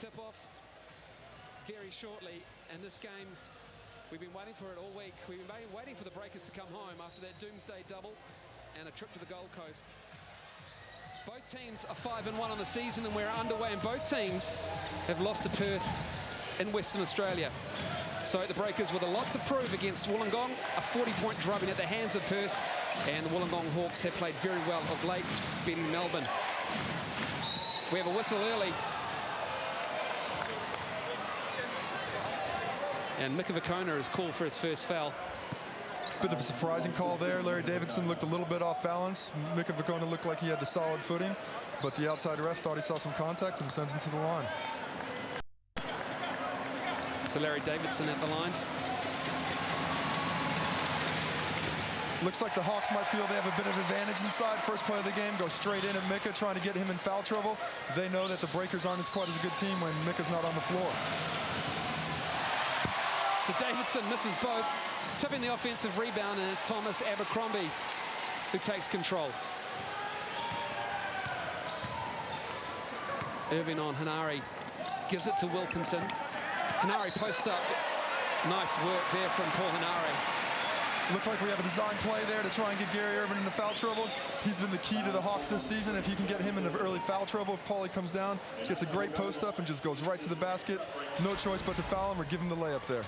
tip-off very shortly, and this game, we've been waiting for it all week. We've been waiting for the Breakers to come home after that doomsday double and a trip to the Gold Coast. Both teams are 5-1 on the season, and we're underway, and both teams have lost to Perth in Western Australia. So the Breakers with a lot to prove against Wollongong, a 40-point drubbing at the hands of Perth, and the Wollongong Hawks have played very well of late, beating Melbourne. We have a whistle early. And Mika Vakona is called for his first foul. Bit of a surprising call there. Larry Davidson looked a little bit off balance. Mika Vakona looked like he had the solid footing, but the outside ref thought he saw some contact and sends him to the line. So Larry Davidson at the line. Looks like the Hawks might feel they have a bit of advantage inside. First play of the game, go straight in at Mika, trying to get him in foul trouble. They know that the Breakers aren't quite as a good team when Mika's not on the floor. So Davidson misses both, tipping the offensive rebound, and it's Thomas Abercrombie who takes control. Irving on Hanari, gives it to Wilkinson. Hanari posts up. Nice work there from Paul Hanari. Looked like we have a design play there to try and get Gary Irvin into foul trouble. He's been the key to the Hawks this season. If he can get him into early foul trouble, if Paulie comes down, gets a great post up and just goes right to the basket. No choice but to foul him or give him the layup there.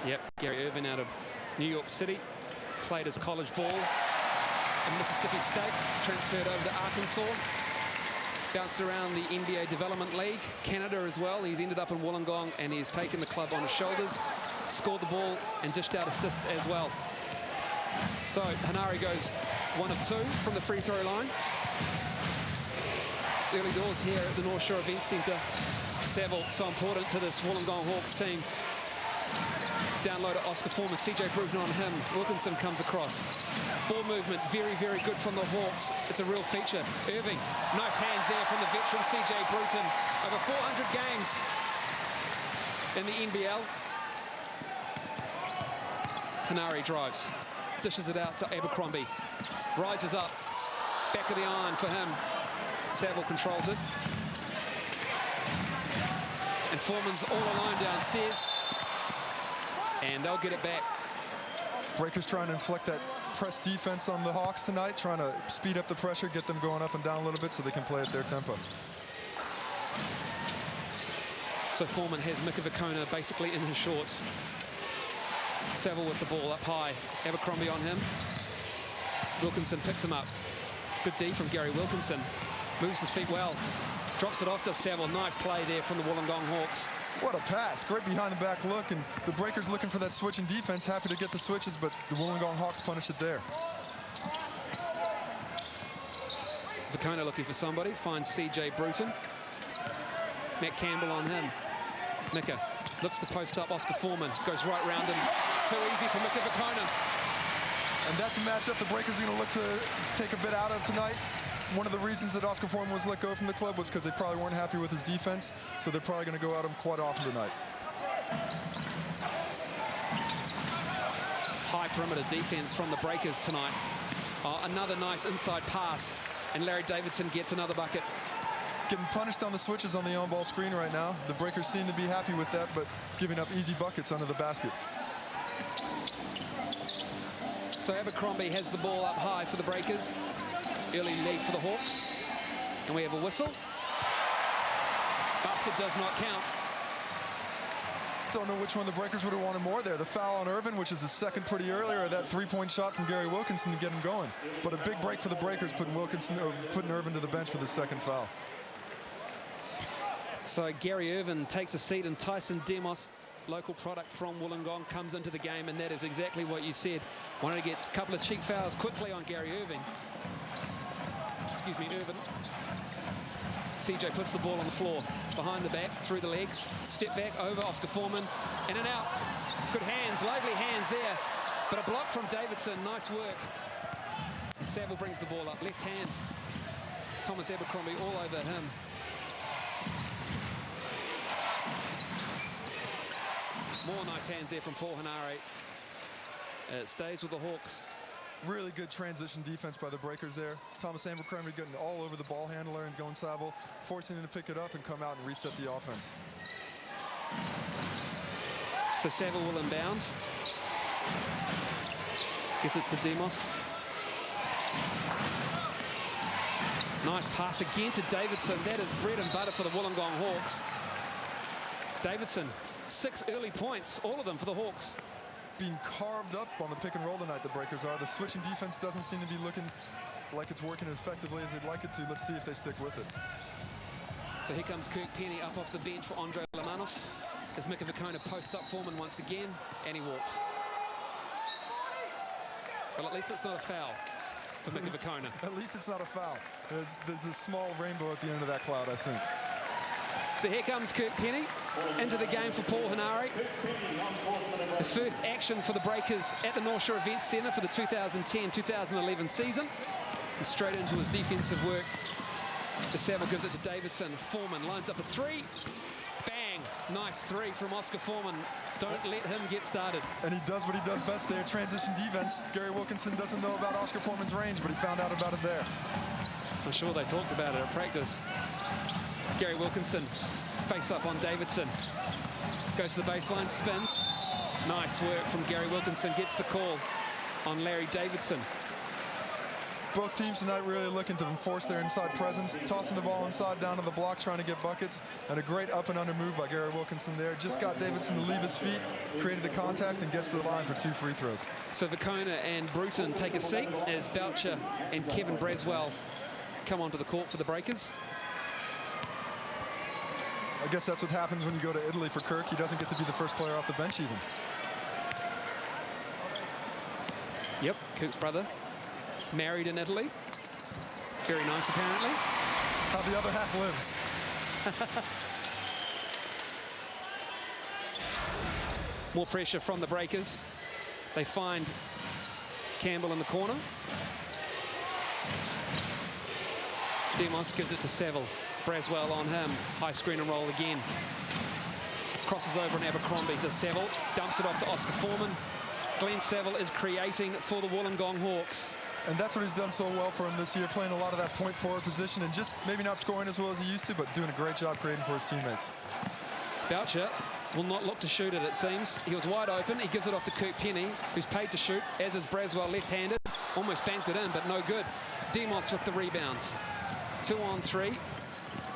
Yep, Gary Irvin out of New York City, played his college ball in Mississippi State, transferred over to Arkansas, bounced around the NBA Development League, Canada as well. He's ended up in Wollongong, and he's taken the club on his shoulders, scored the ball and dished out assist as well. So Hanari goes 1 of 2 from the free throw line. It's early doors here at the North Shore Event Centre. Saville so important to this Wollongong Hawks team. Down low to Oscar Foreman, CJ Bruton on him. Wilkinson comes across. Ball movement, very, very good from the Hawks. It's a real feature. Irving, nice hands there from the veteran CJ Bruton. Over 400 games in the NBL. Hanari drives, dishes it out to Abercrombie. Rises up, back of the iron for him. Saville controls it. And Foreman's all alone downstairs. And they'll get it back. Breakers trying to inflict that press defense on the Hawks tonight, trying to speed up the pressure, get them going up and down a little bit so they can play at their tempo. So Foreman has Mika Vakona basically in his shorts. Saville with the ball up high. Abercrombie on him. Wilkinson picks him up. Good D from Gary Wilkinson. Moves his feet well. Drops it off to Saville. Nice play there from the Wollongong Hawks. What a pass. Great behind the back look, and the Breakers looking for that switch in defense. Happy to get the switches, but the Wollongong Hawks punish it there. Vakona looking for somebody. Finds CJ Bruton. Matt Campbell on him. Mika looks to post up Oscar Foreman. Goes right round him. Too easy for Mika Vakona. And that's a matchup the Breakers are going to look to take a bit out of tonight. One of the reasons that Oscar Foreman was let go from the club was because they probably weren't happy with his defense, so they're probably going to go at him quite often tonight. High perimeter defense from the Breakers tonight. Another nice inside pass, and Larry Davidson gets another bucket. Getting punished on the switches on the on-ball screen right now. The Breakers seem to be happy with that, but giving up easy buckets under the basket. So Abercrombie has the ball up high for the Breakers. Early lead for the Hawks. And we have a whistle. Basket does not count. Don't know which one the Breakers would have wanted more there. The foul on Irvin, which is his second pretty early, or that three-point shot from Gary Wilkinson to get him going. But a big break for the Breakers, putting Irvin to the bench for the second foul. So Gary Irvin takes a seat, and Tyson Demos, local product from Wollongong, comes into the game, and that is exactly what you said. Wanted to get a couple of cheap fouls quickly on Gary Irvin. Excuse me, Irvin. CJ puts the ball on the floor, behind the back, through the legs, step back, over Oscar Foreman, in and out. Good hands, lively hands there, but a block from Davidson, nice work. And Saville brings the ball up, left hand. Thomas Abercrombie all over him. More nice hands there from Paul Hanari. It stays with the Hawks. Really good transition defense by the breakers there. Thomas Abercrombie getting all over the ball handler and going Sabo, forcing him to pick it up and come out and reset the offense. So Saville will inbound. Gets it to Demos. Nice pass again to Davidson. That is bread and butter for the Wollongong Hawks. Davidson, 6 early points, all of them for the Hawks. Being carved up on the pick and roll tonight, the breakers are. The switching defense doesn't seem to be looking like it's working as effectively as they'd like it to. Let's see if they stick with it. So here comes Kirk Penny up off the bench for Andre Lamanos. As Mika Vicona posts up Foreman once again, and he walked. Well, at least it's not a foul for Mika Vicona. At least it's not a foul. There's a small rainbow at the end of that cloud, I think. So here comes Kirk Penny into the game for Paul Hanare. His first action for the Breakers at the North Shore Events Centre for the 2010-2011 season. And straight into his defensive work. The Saville gives it to Davidson. Foreman lines up a 3. Bang! Nice 3 from Oscar Foreman. Don't let him get started. And he does what he does best there, transition defense. Gary Wilkinson doesn't know about Oscar Foreman's range, but he found out about it there. I'm sure they talked about it at practice. Gary Wilkinson, face up on Davidson. Goes to the baseline, spins. Nice work from Gary Wilkinson, gets the call on Larry Davidson. Both teams tonight really looking to enforce their inside presence, tossing the ball inside down to the block, trying to get buckets, and a great up and under move by Gary Wilkinson there. Just got Davidson to leave his feet, created the contact, and gets to the line for 2 free throws. So Vicona and Bruton take a seat as Boucher and Kevin Braswell come onto the court for the Breakers. I guess that's what happens when you go to Italy for Kirk. He doesn't get to be the first player off the bench even. Yep, Kirk's brother, married in Italy. Very nice, apparently. How the other half lives. More pressure from the Breakers. They find Campbell in the corner. Demos gives it to Saville. Braswell on him. High screen and roll again. Crosses over on Abercrombie to Saville. Dumps it off to Oscar Foreman. Glenn Saville is creating for the Wollongong Hawks. And that's what he's done so well for him this year, playing a lot of that point forward position and just maybe not scoring as well as he used to, but doing a great job creating for his teammates. Boucher will not look to shoot it, it seems. He was wide open. He gives it off to Kirk Penny, who's paid to shoot, as is Braswell, left-handed. Almost banked it in, but no good. Demos with the rebounds. 2 on 3.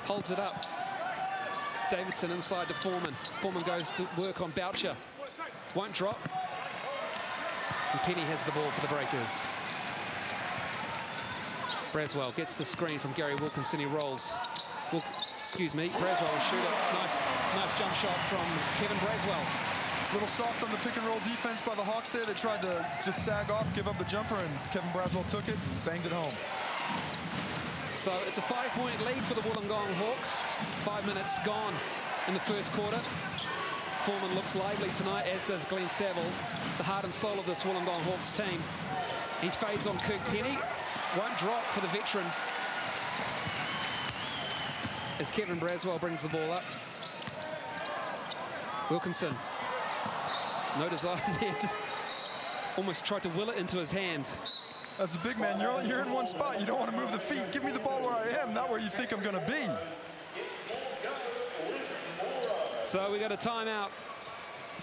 Holds it up. Davidson inside to Foreman. Foreman goes to work on Boucher. Won't drop. And Penny has the ball for the Breakers. Braswell gets the screen from Gary Wilkinson. He rolls. Excuse me, Braswell will shoot it. Nice jump shot from Kevin Braswell. A little soft on the pick and roll defense by the Hawks there. They tried to just sag off, give up the jumper, and Kevin Braswell took it and banged it home. So it's a 5-point lead for the Wollongong Hawks. 5 minutes gone in the first quarter. Foreman looks lively tonight, as does Glenn Saville, the heart and soul of this Wollongong Hawks team. He fades on Kirk Penny. Won't drop for the veteran. As Kevin Braswell brings the ball up. Wilkinson. No desire there, just almost tried to will it into his hands. As a big man, you're in one spot. You don't want to move the feet. Give me the ball where I am, not where you think I'm going to be. So we got a timeout.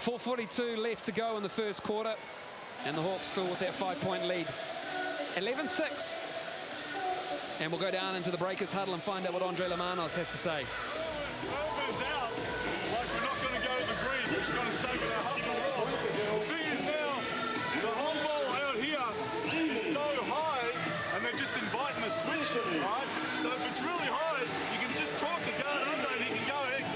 4:42 left to go in the first quarter. And the Hawks still with that 5-point lead. 11-6. And we'll go down into the Breakers huddle and find out what Andre Lamanos has to say. Over out, like we're not going to go to the green. We're just going to stay with our hustle roll. The thing is now, the home ball out here is so high, and they're just inviting a switch, right? So if it's really high, you can just talk the guard under, and he can go ahead and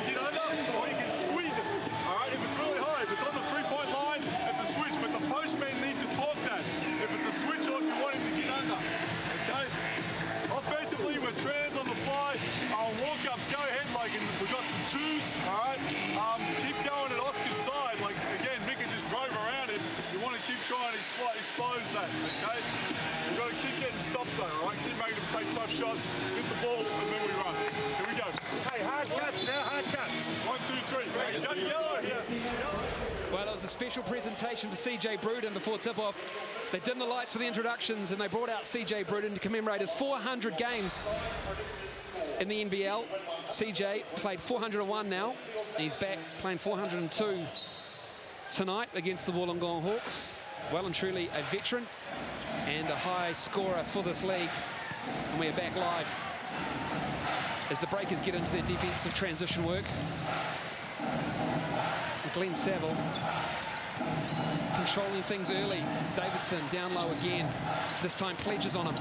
get under, or you can squeeze it, all right? If it's really high, if it's on the 3-point line, it's a switch, but the postman needs to talk that. If it's a switch, or if you want him to get under, okay? Offensively, we're trans on the fly. Our walk-ups, go ahead, like, and we've got some 2s, all right? Keep going at Oscar's side. Like, again, Mika just drove around it. You want to keep trying to expose that, okay? We've got to keep getting stops, though, all right? Keep making them take tough shots, get the ball, and then we run. Here we go. Hey, hard cuts now, hard cuts. 1, 2, 3. Hey, got yellow here. Well, it was a special presentation. invitation for CJ Bruden before tip-off. They dimmed the lights for the introductions, and they brought out CJ Bruden to commemorate his 400 games in the NBL. CJ played 401 now. He's back playing 402 tonight against the Wollongong Hawks. Well and truly a veteran and a high scorer for this league. And we are back live as the Breakers get into their defensive transition work. Glenn Saville controlling things early. Davidson down low again. This time Pledger's on him.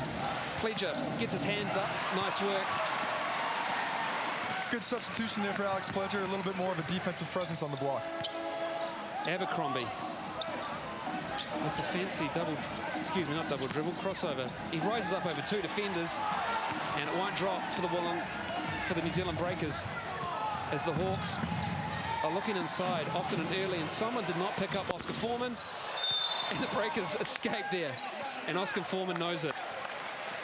Pledger gets his hands up. Nice work. Good substitution there for Alex Pledger. A little bit more of a defensive presence on the block. Abercrombie with the fancy double, excuse me, not double dribble, crossover. He rises up over two defenders, and it won't drop for the New Zealand Breakers as the Hawks are looking inside often and early, and someone did not pick up Oscar Foreman, and the Breakers escaped there, and Oscar Foreman knows it.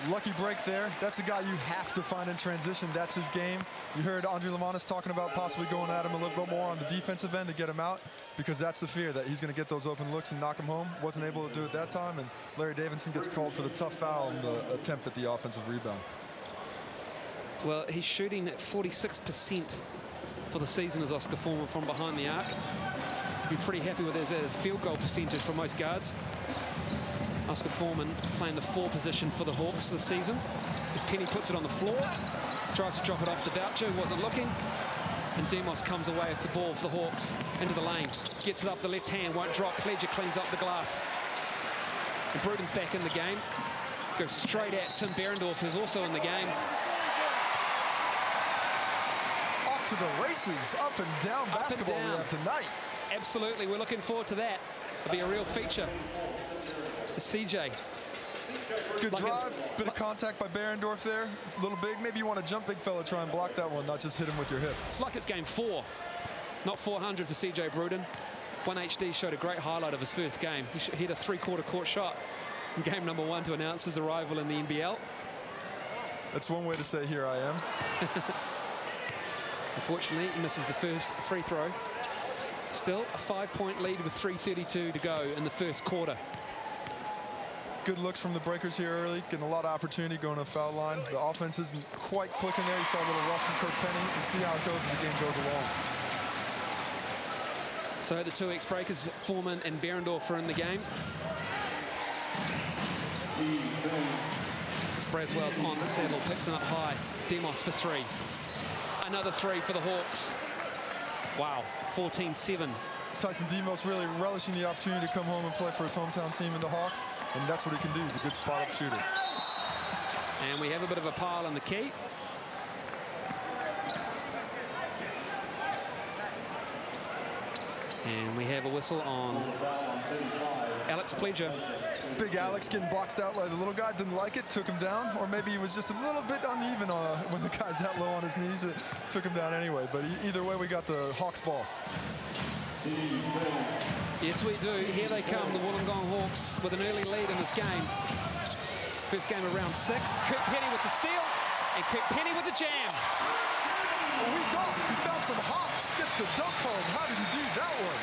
Lucky break there. That's a guy you have to find in transition. That's his game. You heard Andre Lamanis talking about possibly going at him a little bit more on the defensive end to get him out, because that's the fear, that he's going to get those open looks and knock him home. Wasn't able to do it that time, and Larry Davidson gets called for the tough foul and the attempt at the offensive rebound. Well, he's shooting at 46% for the season as Oscar Foreman from behind the arc. Be pretty happy with his field goal percentage for most guards. Oscar Foreman playing the 4 position for the Hawks this season. As Penny puts it on the floor, tries to drop it off to Boucher, who wasn't looking, and Demos comes away with the ball for the Hawks into the lane. Gets it up the left hand, won't drop. Pledger cleans up the glass. And Bruden's back in the game. Goes straight at Tim Berendorf, who's also in the game. Off to the races, up and down basketball we have tonight. Absolutely, we're looking forward to that. It'll be a real feature. CJ. Good drive, bit of contact by Berendorf there. A little big. Maybe you want to jump big fella, try and block that one, not just hit him with your hip. It's like it's game 4, not 400 for CJ Bruden. 1HD showed a great highlight of his first game. He hit a 3/4 court shot in game number 1 to announce his arrival in the NBL. That's one way to say, here I am. Unfortunately, he misses the first free throw. Still a 5-point lead with 3:32 to go in the first quarter. Good looks from the Breakers here early, getting a lot of opportunity going to the foul line. The offense isn't quite clicking there. You saw a little rush from Kirk Penny, and see how it goes as the game goes along. So the 2 ex-Breakers, Foreman and Berendorf, are in the game. Braswell's on Saville, picks him up high. Demos for 3. Another 3 for the Hawks. Wow, 14-7. Tyson Demos really relishing the opportunity to come home and play for his hometown team in the Hawks, and that's what he can do. He's a good spot-up shooter. And we have a bit of a pile in the key. And we have a whistle on Alex Pledger. Big Alex getting boxed out like the little guy, didn't like it, took him down, or maybe he was just a little bit uneven when the guy's that low on his knees. It took him down anyway, but either way, we got the Hawks ball. Yes, we do. Here they come, the Wollongong Hawks, with an early lead in this game. First game of round 6. Kirk Penny with the steal, and Kirk Penny with the jam. He found some hops, gets the dunk home. How did he do that one?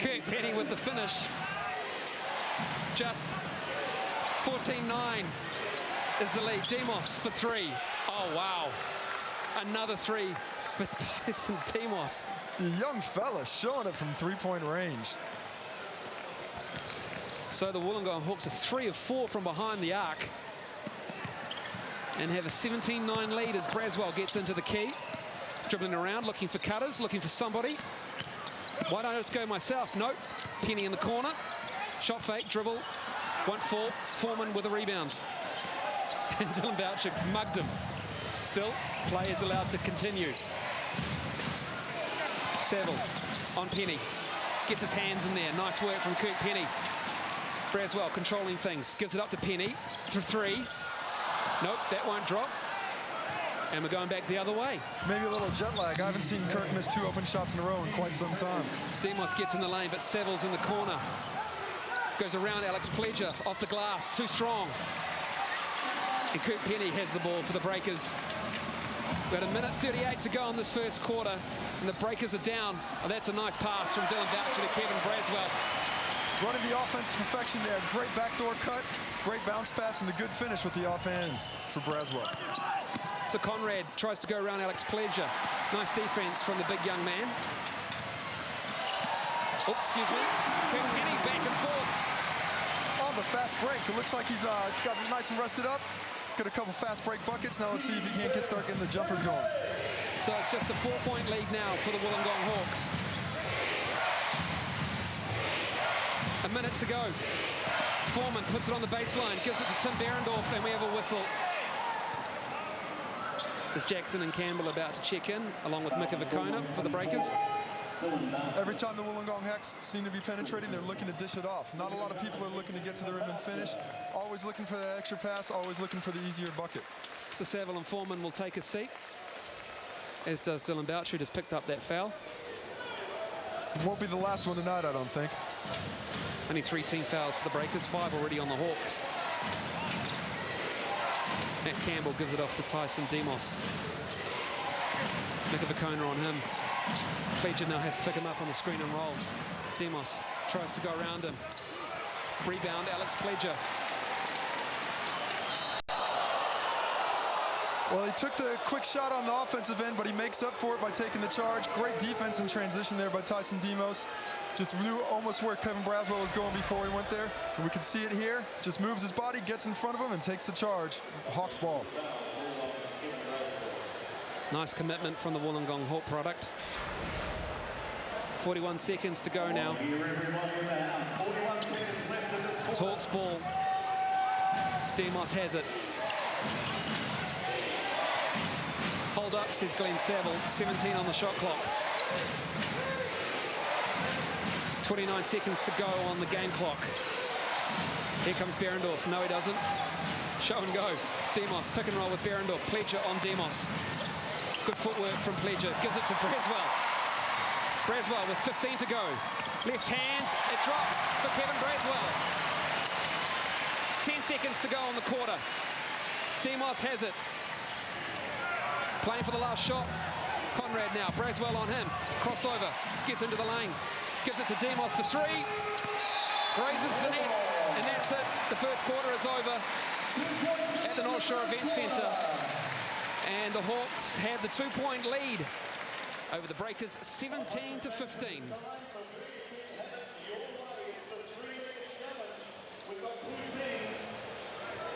Kirk Penny with the finish. Just 14-9 is the lead. Demos for 3. Oh, wow. Another 3 for Tyson Demos. The young fella showing it from 3-point range. So the Wollongong Hawks are 3 of 4 from behind the arc and have a 17-9 lead as Braswell gets into the key. Dribbling around, looking for cutters, looking for somebody. Why don't I just go myself? Nope. Penny in the corner. Shot fake, dribble. Won't fall. Foreman with a rebound. And Dylan Boucher mugged him. Still, play is allowed to continue. Saville on Penny. Gets his hands in there. Nice work from Kirk Penny. Braswell controlling things. Gives it up to Penny for 3. Nope, that won't drop. And we're going back the other way. Maybe a little jet lag. I haven't seen Kirk miss 2 open shots in a row in quite some time. Demos gets in the lane, but Saville's in the corner. Goes around Alex Pledger off the glass, too strong. And Kirk Penny has the ball for the Breakers. We've got a minute 38 to go in this first quarter, and the Breakers are down. Oh, that's a nice pass from Dylan Boucher to Kevin Braswell. Running the offense to perfection there. Great backdoor cut, great bounce pass, and a good finish with the offhand for Braswell. So Conrad tries to go around Alex Pledger. Nice defense from the big young man. Oops, excuse me. Kilkenny back and forth. On the fast break, it looks like he's got nice and rested up. Got a couple fast break buckets. Now let's see if he can't start getting the jumpers going. So it's just a 4-point lead now for the Wollongong Hawks. A minute to go. Foreman puts it on the baseline, gives it to Tim Behrendorff, and we have a whistle. There's Jackson and Campbell about to check in, along with Mika Vakona for the Breakers. Every time the Wollongong Hawks seem to be penetrating, they're looking to dish it off. Not a lot of people are looking to get to the rim and finish. Always looking for that extra pass, always looking for the easier bucket. So Saville and Foreman will take a seat, as does Dylan Boucher, who just picked up that foul. It won't be the last one tonight, I don't think. Only 3 team fouls for the Breakers, 5 already on the Hawks. Matt Campbell gives it off to Tyson Demos. Mika Vakona on him. Pledger now has to pick him up on the screen and roll. Demos tries to go around him. Rebound, Alex Pledger. Well, he took the quick shot on the offensive end, but he makes up for it by taking the charge. Great defense in transition there by Tyson Demos. Just knew almost where Kevin Braswell was going before he went there. And we can see it here. Just moves his body, gets in front of him, and takes the charge. Hawks ball. Nice commitment from the Wollongong Hawk product. 41 seconds to go now. It's Hawks ball. Demos has it. Hold up, says Glenn Saville. 17 on the shot clock. 29 seconds to go on the game clock. Here comes Behrendorff. No, he doesn't. Show and go. Demos, pick and roll with Behrendorff. Pledger on Demos. Good footwork from Pledger. Gives it to Braswell. Braswell with 15 to go. Left hand, it drops for Kevin Braswell. 10 seconds to go on the quarter. Demos has it. Playing for the last shot. Conrad now. Braswell on him. Crossover. Gets into the lane. Gives it to Demos for 3. Grazes the net. And that's it. The first quarter is over at the North Shore Event Centre. And the Hawks have the 2-point lead over the Breakers, 17 to 15. We've got 2 teams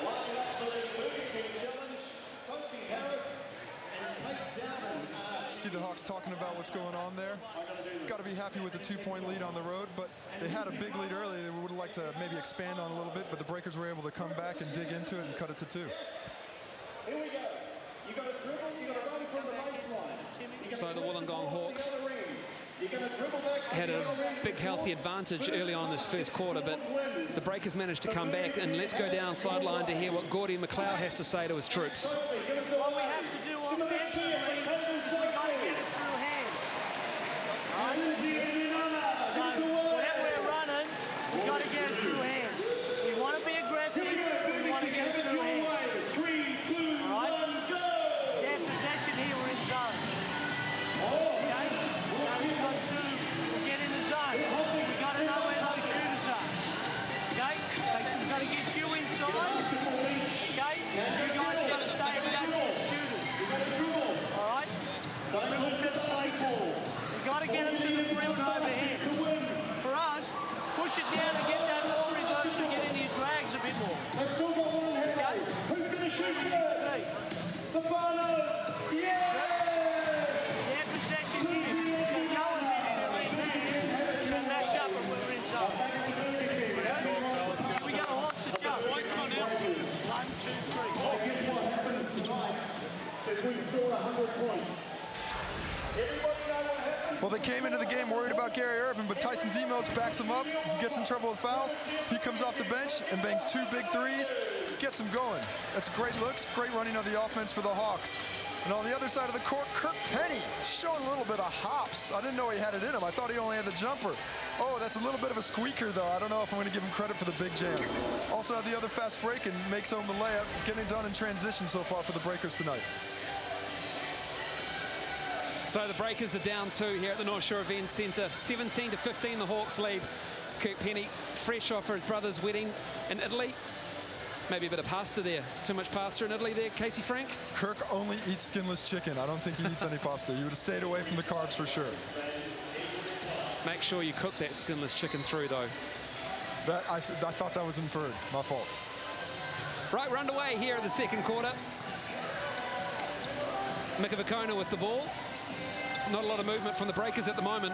lining up for the Burger King Challenge. Sophie Harris and Kate Dowden. See the Hawks talking about what's going on there. Got to be happy with the 2-point lead on the road, but they had a big lead early. They would have liked to maybe expand on a little bit, but the Breakers were able to come back and dig into it and cut it to 2. Here we go. You got to dribble, you got to run from the baseline. So the Wollongong Hawks had a big healthy advantage early on this first quarter, but the Breakers managed to come back. And let's go down sideline to hear what Gordy McLeod has to say to his troops. What we have to do offensively, we got to get it through hand. So whatever we're running, we got to get it through hand. We want to be aggressive, we want to get it through hand. All right? Their possession here, we're in zone. Okay? Now we've got to get in the zone. We've got to know where those shooters are. Okay? We've got to get you inside. Okay? You guys got to stay back to the shooters. All right? We've got to get them to the rim overhead. For us, push it down and get that ball reversed and get into your drags a bit more. Let's all go on here, guys. Who's going to shoot first? The finals! Yeah! Their possession here, so go and hit it right there, so match up and we're in zone. We got a Hawks to jump. Come on now. 1, 2, 3. Well, here's what happens tonight if we score 100 points. Everybody know what happens? Well, they came into the game worried about Gary Irvin, but Tyson Demos backs him up. He gets in trouble with fouls. He comes off the bench and bangs 2 big threes. Gets him going. That's great looks, great running of the offense for the Hawks. And on the other side of the court, Kirk Tenney showing a little bit of hops. I didn't know he had it in him. I thought he only had the jumper. Oh, that's a little bit of a squeaker, though. I don't know if I'm going to give him credit for the big jam. Also had the other fast break and makes home the layup. Getting it done in transition so far for the Breakers tonight. So the Breakers are down 2 here at the North Shore Event Centre. 17-15 the Hawks lead. Kirk Penny fresh off for his brother's wedding in Italy. Maybe a bit of pasta there. Too much pasta in Italy there, Casey Frank? Kirk only eats skinless chicken. I don't think he eats any pasta. You would have stayed away from the carbs for sure. Make sure you cook that skinless chicken through, though. I thought that was inferred. My fault. Right, we're underway here in the second quarter. Mikavakona with the ball. Not a lot of movement from the Breakers at the moment.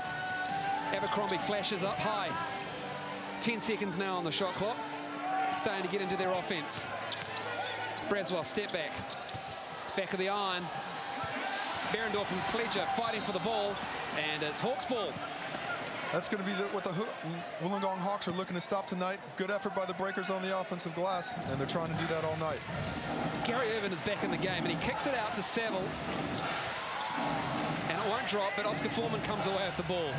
Abercrombie flashes up high. 10 seconds now on the shot clock. Starting to get into their offense. Braswell, step back. Back of the iron. Behrendorff and Pledger fighting for the ball. And it's Hawks ball. That's going to be what the Wollongong Hawks are looking to stop tonight. Good effort by the Breakers on the offensive glass, and they're trying to do that all night. Gary Irvin is back in the game, and he kicks it out to Saville. And it won't drop, but Oscar Foreman comes away with the ball.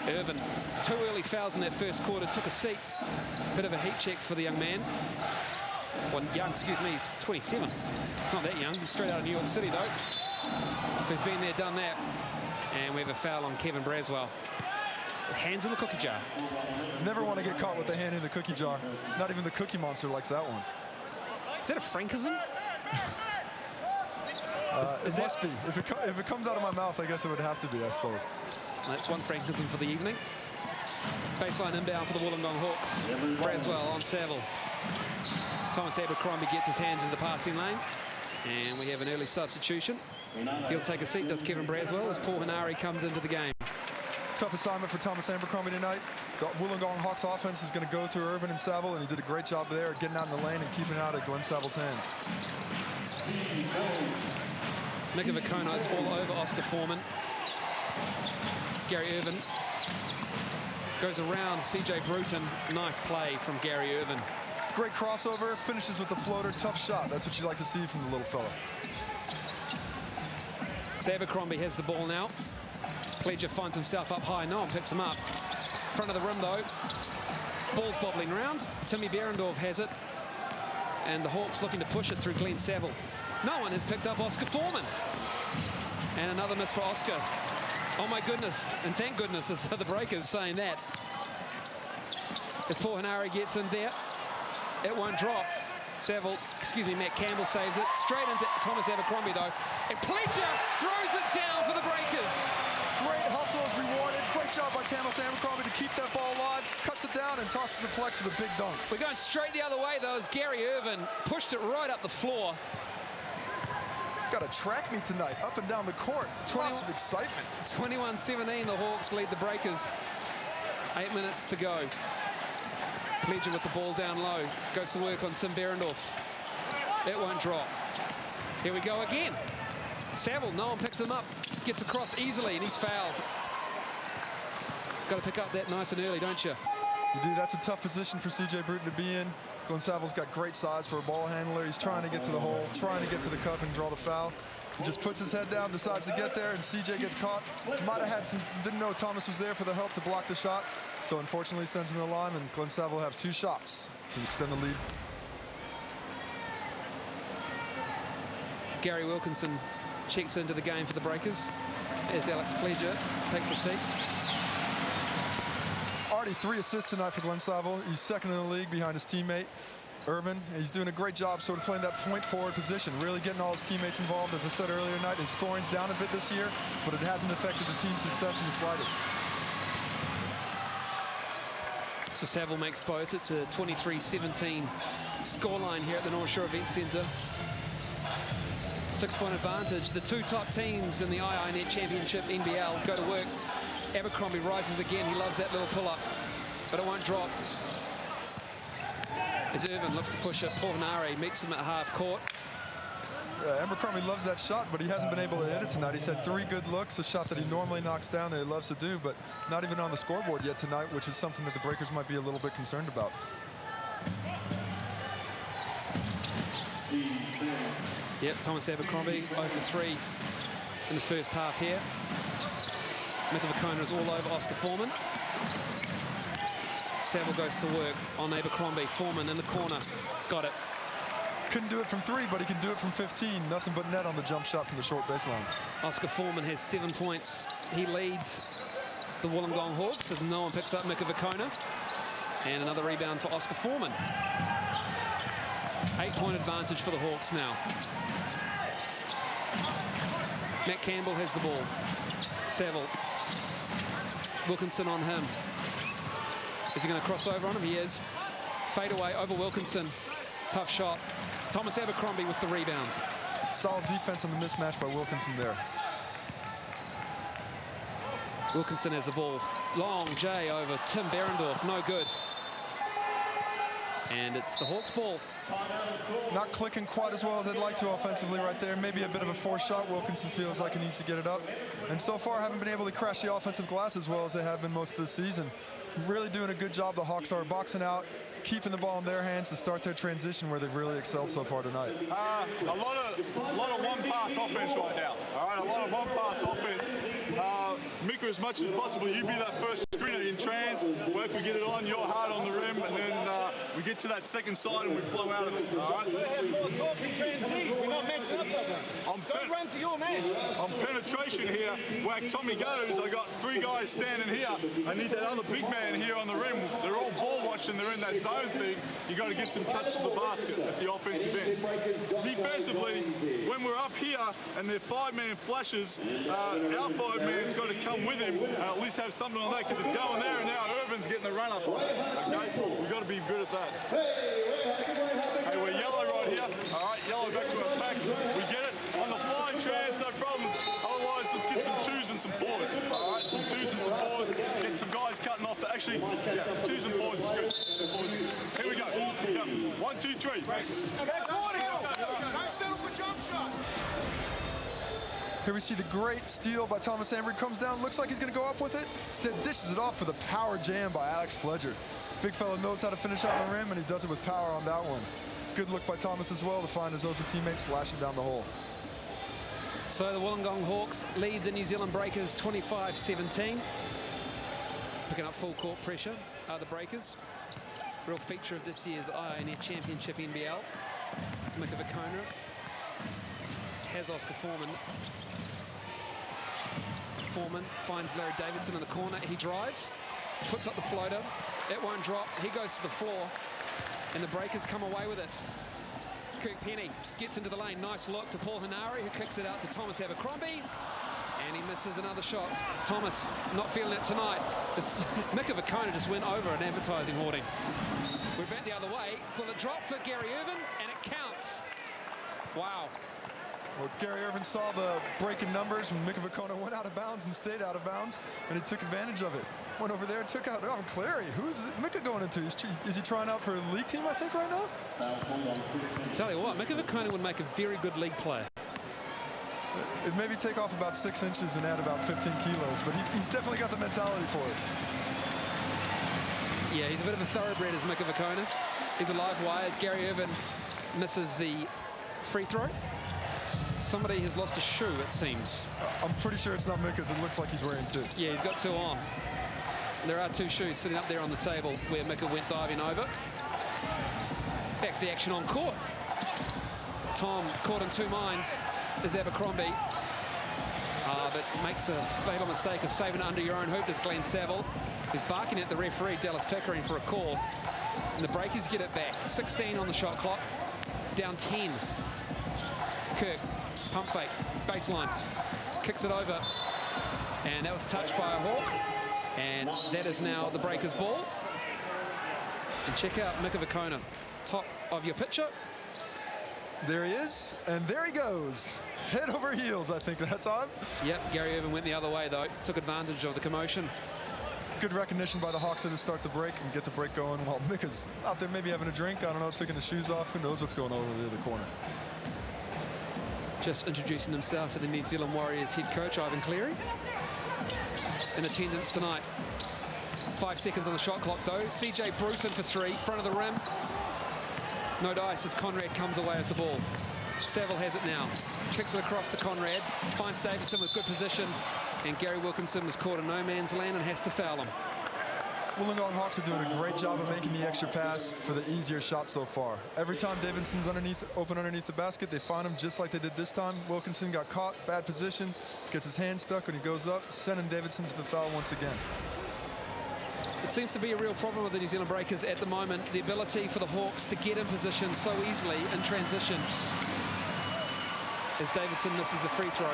Irvin, 2 early fouls in that first quarter, took a seat. Bit of a heat check for the young man. Well, young, excuse me, he's 27. Not that young, he's straight out of New York City, though. So he's been there, done that. And we have a foul on Kevin Braswell. Hands in the cookie jar. Never want to get caught with the hand in the cookie jar. Not even the Cookie Monster likes that one. Is that a Frankism? It must be. If it comes out of my mouth, I guess it would have to be, I suppose. That's one Frankism for the evening. Baseline inbound for the Wollongong Hawks. Braswell on Saville. Thomas Abercrombie gets his hands into the passing lane. And we have an early substitution. He'll take a seat, does Kevin Braswell, as Paul Hanari comes into the game. Tough assignment for Thomas Abercrombie tonight. The Wollongong Hawks offense is going to go through Irvin and Saville, and he did a great job there getting out in the lane and keeping it out of Glenn Saville's hands. Mikavakona is all over Oscar Foreman. Gary Irvin goes around CJ Bruton. Nice play from Gary Irvin. Great crossover, finishes with the floater, tough shot. That's what you like to see from the little fella. So Abercrombie has the ball now. Pledger finds himself up high. No one picks him up. Front of the rim, though. Ball's bobbling around. Timmy Behrendorff has it. And the Hawks looking to push it through Glenn Saville. No one has picked up Oscar Foreman. And another miss for Oscar. Oh, my goodness. And thank goodness this are the Breakers saying that. As Paul Hanari gets in there, it won't drop. Matt Campbell saves it. Straight into Thomas Abercrombie, though. And Pledger throws it down for the Breakers. Great hustle is rewarded. Great job by Thomas Abercrombie to keep that ball alive. Cuts it down and tosses the flex for the big dunk. We're going straight the other way, though, as Gary Irvin pushed it right up the floor. Got a track meet tonight, up and down the court. Lots of excitement. 21-17, the Hawks lead the Breakers. 8 minutes to go. Pledger with the ball down low. Goes to work on Tim Behrendorff. It won't drop. Here we go again. Saville, no one picks him up. Gets across easily, and he's fouled. Got to pick up that nice and early, don't you? You do. That's a tough position for CJ Bruton to be in. Glenn Saville's got great size for a ball handler. He's trying to get to the hole, trying to get to the cup and draw the foul. He just puts his head down, decides to get there, and CJ gets caught. Might have had some, didn't know Thomas was there for the help to block the shot. So unfortunately sends him to the line, and Glenn Saville will have 2 shots to extend the lead. Gary Wilkinson checks into the game for the Breakers as Alex Pledger takes a seat. Already 3 assists tonight for Glenn Saville. He's second in the league behind his teammate Irvin. He's doing a great job sort of playing that point forward position, really getting all his teammates involved. As I said earlier tonight, his scoring's down a bit this year, but it hasn't affected the team's success in the slightest. So Saville makes both. It's a 23-17 scoreline here at the North Shore Event Centre. 6-point advantage. The 2 top teams in the IINet Championship NBL go to work. Abercrombie rises again. He loves that little pull-up, but it won't drop. As Irvin looks to push it, Paul Hanari meets him at half court. Abercrombie loves that shot, but he hasn't been able to hit it tonight. He's had 3 good looks, a shot that he normally knocks down that he loves to do, but not even on the scoreboard yet tonight, which is something that the Breakers might be a little bit concerned about. Yep, Thomas Abercrombie 0 for 3 in the first half here. Mikavakona is all over Oscar Foreman. Saville goes to work on Abercrombie. Foreman in the corner. Got it. Couldn't do it from 3, but he can do it from 15. Nothing but net on the jump shot from the short baseline. Oscar Foreman has 7 points. He leads the Wollongong Hawks as no one picks up Mika Vakona. And another rebound for Oscar Foreman. 8-point advantage for the Hawks now. Matt Campbell has the ball. Saville. Wilkinson on him. Is he going to cross over on him? He is. Fade away over Wilkinson. Tough shot. Thomas Abercrombie with the rebound. Solid defense on the mismatch by Wilkinson there. Wilkinson has the ball. Long J over Tim Berendorf. No good. And it's the Hawks' ball. Not clicking quite as well as they'd like to offensively right there. Maybe a bit of a forced shot. Wilkinson feels like he needs to get it up. And so far haven't been able to crash the offensive glass as well as they have been most of the season. Really doing a good job. The Hawks are boxing out, keeping the ball in their hands to start their transition where they've really excelled so far tonight. A lot of one-pass offense right now. All right, a lot of one-pass offense. Mika, as much as possible, you be that first screener in trans. Where if we get it on, you're hard on the rim, and then we get to that second side and we flow out of it. All right. We're not matching up, don't run to your man. On penetration here, where Tommy goes, I got 3 guys standing here. I need that other big man here on the rim. They're all ball watching. They're in that zone thing. You got to get some cuts to the basket at the offensive end. Defensively, when we're up here and they're 5-man flashes, our 5-man's got to come with him and at least have something on that because it's going there and now Irvin's getting the run up on us. Okay, we've got to be good at that. Hey, we're yellow right here. All right, yellow back to our pack. We get it on the flying trans, no problems. Otherwise, let's get some 2s and some 4s. All right, some 2s and some 4s. Get some guys cutting off. Actually, yeah, 2s and 4s is good. Here we go. 1, 2, 3. Here we see the great steal by Thomas Ambry. Comes down, looks like he's going to go up with it. Instead, dishes it off for the power jam by Alex Fledger. Big fella knows how to finish out the rim, and he does it with power on that one. Good look by Thomas as well to find his open teammates slashing down the hole. So the Wollongong Hawks lead the New Zealand Breakers 25-17. Picking up full court pressure are the Breakers. Real feature of this year's IONET Championship NBL. It's Mika Vakona. Has Oscar Foreman. Foreman finds Larry Davidson in the corner. He drives, puts up the floater. It won't drop. He goes to the floor, and the Breakers come away with it. Kirk Penny gets into the lane. Nice look to Paul Hanari, who kicks it out to Thomas Abercrombie. And he misses another shot. Thomas not feeling it tonight. Mika Vakona just went over an advertising hoarding. We're back the other way. Will it drop for Gary Irvin? And it counts. Wow. Well, Gary Irvin saw the break in numbers when Mika Vakona went out of bounds and stayed out of bounds, and he took advantage of it. Went over there, took out Clary. Who is Mika going into? Is he trying out for a league team, I think, right now? I tell you what, Mika Vakona would make a very good league player. It maybe take off about 6 inches and add about 15 kilos, but he's definitely got the mentality for it. Yeah, he's a bit of a thoroughbred as Mika Vakona. He's a live wire as Gary Irvin misses the free throw. Somebody has lost a shoe, it seems. I'm pretty sure it's not Mika's. It looks like he's wearing 2. Yeah, he's got 2 on. There are 2 shoes sitting up there on the table where Mika went diving over. Back to the action on court. Tom caught in 2 minds is Abercrombie. But makes a fatal mistake of saving it under your own hoop. There's Glenn Saville. He's barking at the referee, Dallas Pickering, for a call. And the Breakers get it back. 16 on the shot clock. Down 10. Kirk, pump fake, baseline. Kicks it over. And that was touched by a Hawk. And that is now the Breakers' ball. And check out Mika Vakona, top of your picture. There he is, and there he goes. Head over heels, I think, that time. Yep, Gary Irvin went the other way, though. Took advantage of the commotion. Good recognition by the Hawks to start the break and get the break going while Mika's out there maybe having a drink. I don't know, taking the shoes off. Who knows what's going on over the corner. Just introducing himself to the New Zealand Warriors head coach, Ivan Cleary. In attendance tonight. 5 seconds on the shot clock, though. CJ Bruton for 3, front of the rim. No dice as Conrad comes away with the ball. Saville has it now. Kicks it across to Conrad. Finds Davidson with good position. And Gary Wilkinson was caught in no man's land and has to foul him. Wollongong Hawks are doing a great job of making the extra pass for the easier shot so far. Every time Davidson's open underneath the basket, they find him just like they did this time. Wilkinson got caught, bad position, gets his hand stuck when he goes up, sending Davidson to the foul once again. It seems to be a real problem with the New Zealand Breakers at the moment, the ability for the Hawks to get in position so easily in transition. As Davidson misses the free throw.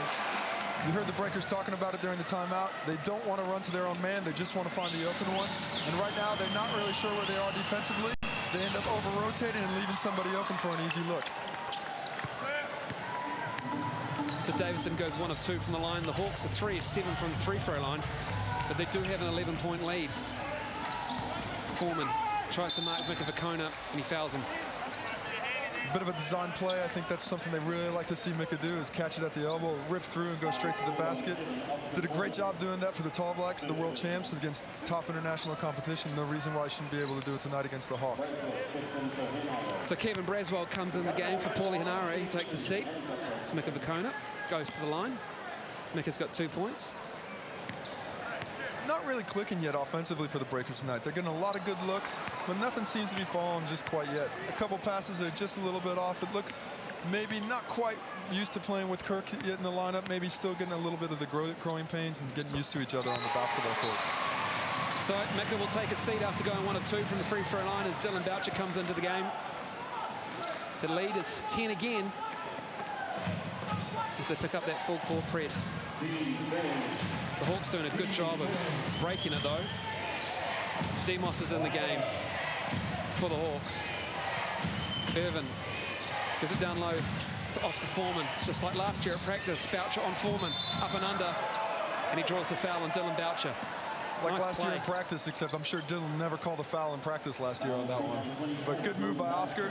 You heard the Breakers talking about it during the timeout. They don't want to run to their own man. They just want to find the open one. And right now, they're not really sure where they are defensively. They end up over-rotating and leaving somebody open for an easy look. So Davidson goes 1 of 2 from the line. The Hawks are 3 of 7 from the free throw line. But they do have an 11-point lead. Foreman tries to mark Mika Vakona, and he fouls him. A bit of a design play. I think that's something they really like to see Mika do, is catch it at the elbow, rip through, and go straight to the basket. Did a great job doing that for the Tall Blacks, the world champs, against top international competition. No reason why he shouldn't be able to do it tonight against the Hawks. So Kevin Braswell comes in the game for Paulie Henare. He takes a seat. It's Mika Vakona, goes to the line. Mika's got 2 points. Not really clicking yet offensively for the Breakers tonight. They're getting a lot of good looks, but nothing seems to be falling just quite yet. A couple passes that are just a little bit off. It looks maybe not quite used to playing with Kirk yet in the lineup, maybe still getting a little bit of the growing pains and getting used to each other on the basketball court. So Mika will take a seat after going 1 of 2 from the free throw line as Dylan Boucher comes into the game. The lead is 10 again as they pick up that full court press. The Hawks doing a good job of breaking it though. Demos is in the game for the Hawks. Irvin gives it down low to Oscar Foreman. It's just like last year at practice. Boucher on Foreman, up and under, and he draws the foul on Dylan Boucher. Like nice last play. year in practice, except I'm sure Dylan never called a foul in practice last year on that one. But good move by Oscar.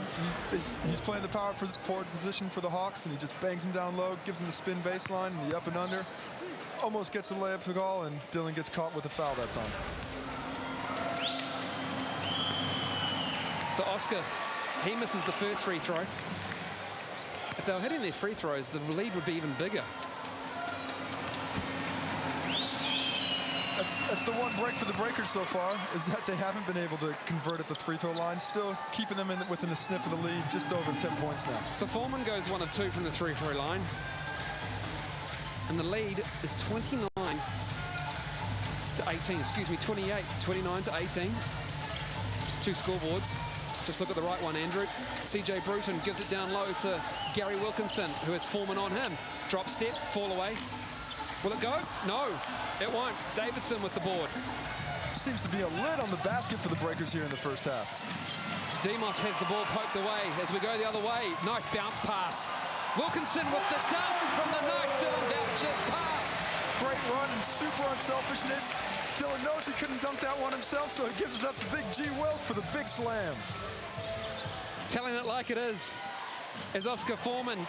He's playing the power forward position for the Hawks, and he just bangs him down low, gives him the spin baseline and the up and under. Almost gets the layup to goal, and Dylan gets caught with a foul that time. So Oscar, he misses the first free throw. If they were hitting their free throws, the lead would be even bigger. That's the one break for the Breakers so far, is that they haven't been able to convert at the free throw line, still keeping them within a sniff of the lead, just over 10 points now. So Foreman goes 1 of 2 from the free throw line. And the lead is 29 to 18, excuse me, 29 to 18. 2 scoreboards. Just look at the right one, Andrew. CJ Bruton gives it down low to Gary Wilkinson, who has Foreman on him. Drop step, fall away. Will it go? No, it won't. Davidson with the board. Seems to be a lid on the basket for the Breakers here in the first half. Demos has the ball poked away as we go the other way. Nice bounce pass. Wilkinson with the dunk from the knife. Dylan Boucher's pass. Great run and super unselfishness. Dylan knows he couldn't dunk that one himself, so he gives it up to Big G Wilk for the big slam. Telling it like it is. As Oscar Foreman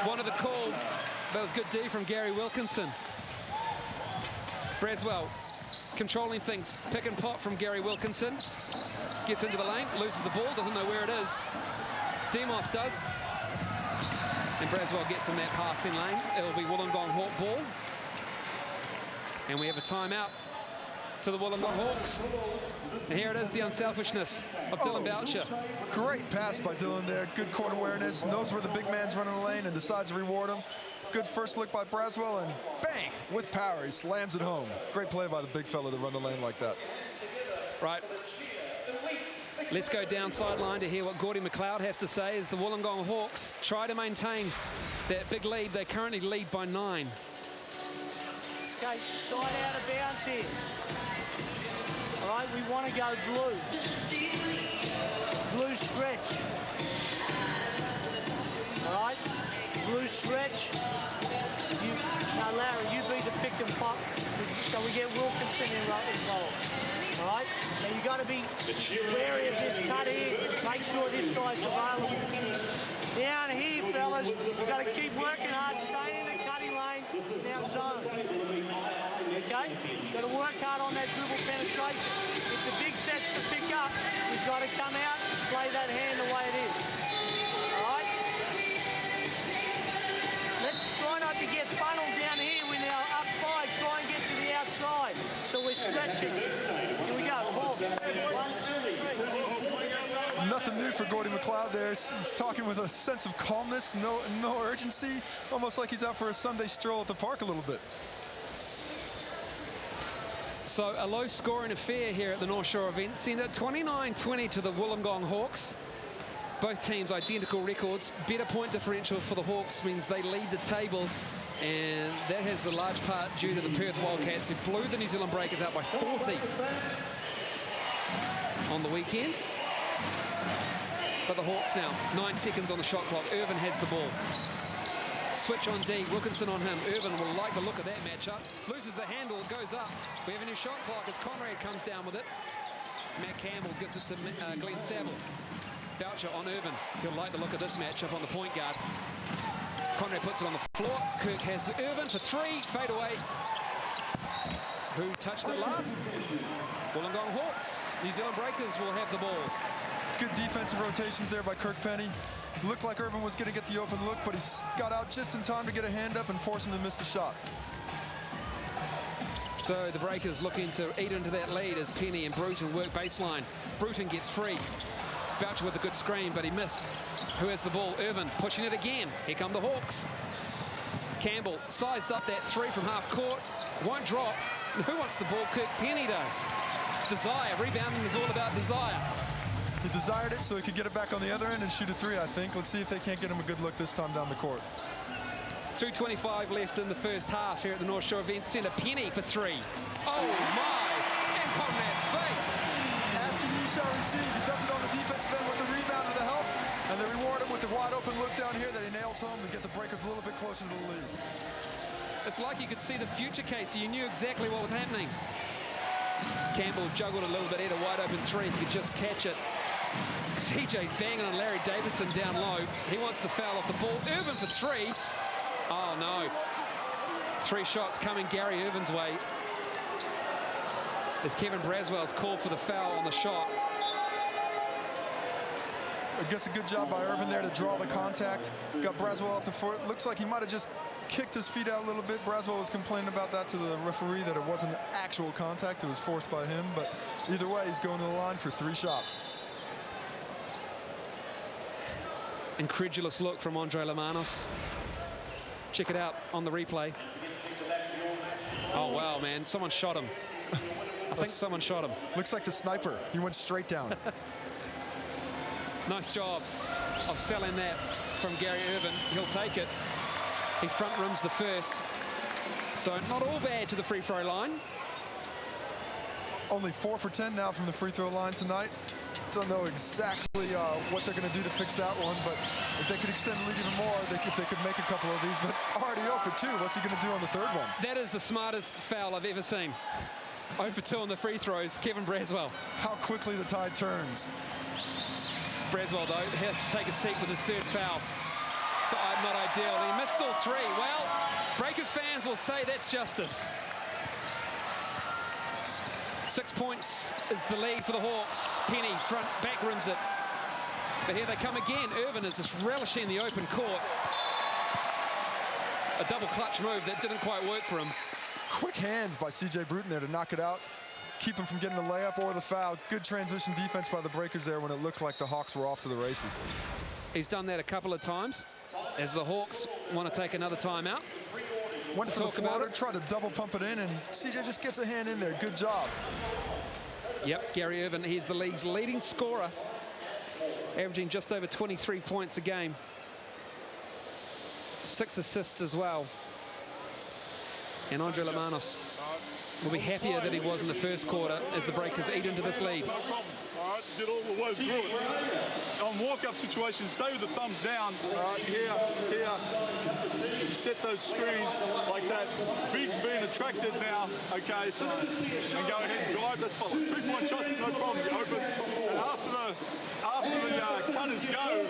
wanted the call. That was good D from Gary Wilkinson. Braswell controlling things. Pick and pop from Gary Wilkinson. Gets into the lane, loses the ball, doesn't know where it is. Demos does. And Braswell gets in that passing lane. It'll be Wollongong Hawk ball. And we have a timeout to the Wollongong Hawks. And here it is, the unselfishness of Dylan Boucher. Great pass by Dylan there. Good court awareness. Knows where the big man's running the lane and decides to reward him. Good first look by Braswell, and bang, with power, he slams it home. Great play by the big fella to run the lane like that. Right. Let's go down sideline to hear what Gordy McLeod has to say as the Wollongong Hawks try to maintain that big lead. They currently lead by 9. Okay, side out of bounds here. All right, we want to go blue. Blue stretch. All right, blue stretch. Now, Larry, you be the pick and pop, so we get Wilkinson involved. All right, so you got to be wary of this cut here. Make sure this guy's available. Down here, fellas, we've got to keep working hard, stay in the cutting lane, down zone. Okay, got to work hard on that dribble penetration. If the big set's to pick up, we've got to come out, play that hand the way it is. All right. Let's try not to get funneled down here. We're now up 5. Try and get to the outside. So we're stretching. Here we go. Ball. Nothing new for Gordy McLeod there. He's talking with a sense of calmness, no urgency, almost like he's out for a Sunday stroll at the park a little bit. So a low-scoring affair here at the North Shore Event Centre. 29-20 to the Wollongong Hawks. Both teams identical records. Better point differential for the Hawks means they lead the table, and that has a large part due to the Perth Wildcats, who blew the New Zealand Breakers out by 40 on the weekend. But the Hawks now, 9 seconds on the shot clock. Irvin has the ball. Switch on D, Wilkinson on him. Irvin will like the look of that matchup. Loses the handle, goes up. We have a new shot clock as Conrad comes down with it. Matt Campbell gives it to Glenn Saville. Boucher on Irvin. He'll like the look of this matchup on the point guard. Conrad puts it on the floor. Kirk has Irvin for 3. Fade away. Who touched it last? Wollongong Hawks. New Zealand Breakers will have the ball. Good defensive rotations there by Kirk Penny. Looked like Irvin was going to get the open look, but he got out just in time to get a hand up and force him to miss the shot. So the Breakers looking to eat into that lead as Penny and Bruton work baseline. Bruton gets free. Boucher with a good screen, but he missed. Who has the ball? Irvin pushing it again. Here come the Hawks. Campbell sized up that 3 from half court. Won't drop. Who wants the ball? Kirk Penny does. Desire. Rebounding is all about desire. He desired it so he could get it back on the other end and shoot a 3, I think. Let's see if they can't get him a good look this time down the court. 2:25 left in the first half here at the North Shore Event Centre. Penny for 3. Oh my! And Conrad's face. Asking you shall receive. He does it on the defensive end with the rebound and the help. And they reward him with the wide open look down here that he nails home to get the Breakers a little bit closer to the lead. It's like you could see the future, Casey. You knew exactly what was happening. Campbell juggled a little bit, had a wide open 3. If he could just catch it. CJ's banging on Larry Davidson down low. He wants the foul off the ball. Irvin for 3. Oh, no. 3 shots coming Gary Irvin's way. As Kevin Braswell's called for the foul on the shot. I guess a good job by Irvin there to draw the contact. Got Braswell off the foot. Looks like he might have just kicked his feet out a little bit. Braswell was complaining about that to the referee, that it wasn't actual contact. It was forced by him. But either way, he's going to the line for 3 shots. Incredulous look from Andre Lamanos. Check it out on the replay. Oh, wow, man. Someone shot him. I think someone shot him. Looks like the sniper. He went straight down. Nice job of selling that from Gary Irvin. He'll take it. He front rims the first. So not all bad to the free throw line. Only 4 for 10 now from the free throw line tonight. Don't know exactly what they're going to do to fix that one, but if they could extend the lead even more, if they could make a couple of these. But already 0 for 2. What's he going to do on the 3rd one? That is the smartest foul I've ever seen. 0 for 2 on the free throws, Kevin Braswell. How quickly the tide turns. Braswell, though, has to take a seat with his 3rd foul. So not ideal. He missed all 3. Well, Breakers fans will say that's justice. 6 points is the lead for the Hawks. Penny front back rims it. But here they come again. Irvin is just relishing the open court. A double clutch move that didn't quite work for him. Quick hands by CJ Bruton there to knock it out. Keep him from getting the layup or the foul. Good transition defense by the Breakers there when it looked like the Hawks were off to the races. He's done that a couple of times as the Hawks want to take another timeout. Went for the floater, tried to double pump it in, and CJ just gets a hand in there. Good job. Yep, Gary Irvin, he's the league's leading scorer, averaging just over 23 points a game. 6 assists as well. And Andre Lamanos will be happier than he was in the first quarter as the Breakers eat into this lead. Get all the way through it. On walk-up situations, stay with the thumbs down. Here. You set those screens like that. Big's being attracted now, okay? And go ahead and drive. That's fine. 3-point shots, no problem. You open. And after the cutters go,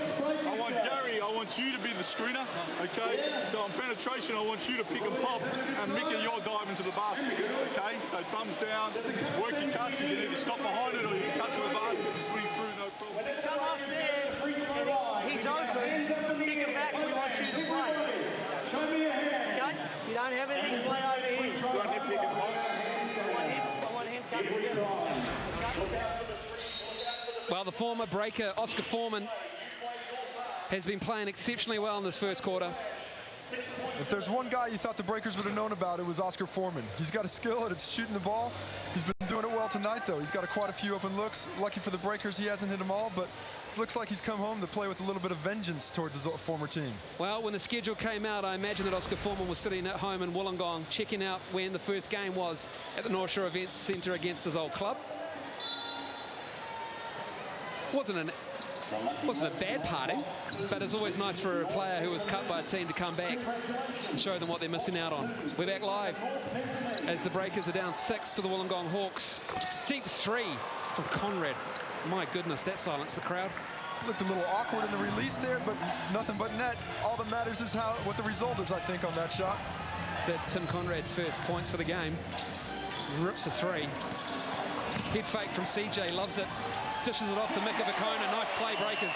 I want you to be the screener, okay? So on penetration, I want you to pick and pop and Mick and your dive into the basket, okay? So thumbs down, work your cuts. You can either stop behind it or you can cut to the basket and swing through, no problem. Come up there, he's open, pick him back, we want you to play. Show me your hands. Okay? You don't have anything to play over here. Go ahead, pick and pop. I want him coming down. Okay? Well, the former breaker, Oscar Foreman, has been playing exceptionally well in this first quarter. If there's one guy you thought the Breakers would have known about, it was Oscar Foreman. He's got a skill at shooting the ball. He's been doing it well tonight, though. He's got quite a few open looks. Lucky for the Breakers, he hasn't hit them all, but it looks like he's come home to play with a little bit of vengeance towards his former team. Well, when the schedule came out, I imagine that Oscar Foreman was sitting at home in Wollongong, checking out when the first game was at the North Shore Events Centre against his old club. Wasn't a bad party, but it's always nice for a player who was cut by a team to come back and show them what they're missing out on. We're back live as the Breakers are down 6 to the Wollongong Hawks. Deep 3 from Conrad. My goodness, that silenced the crowd. Looked a little awkward in the release there, but nothing but net. All that matters is what the result is, I think, on that shot. That's Tim Conrad's first points for the game. Rips a 3. Head fake from CJ, loves it. Dishes it off to Mika Vicona. Nice play, Breakers.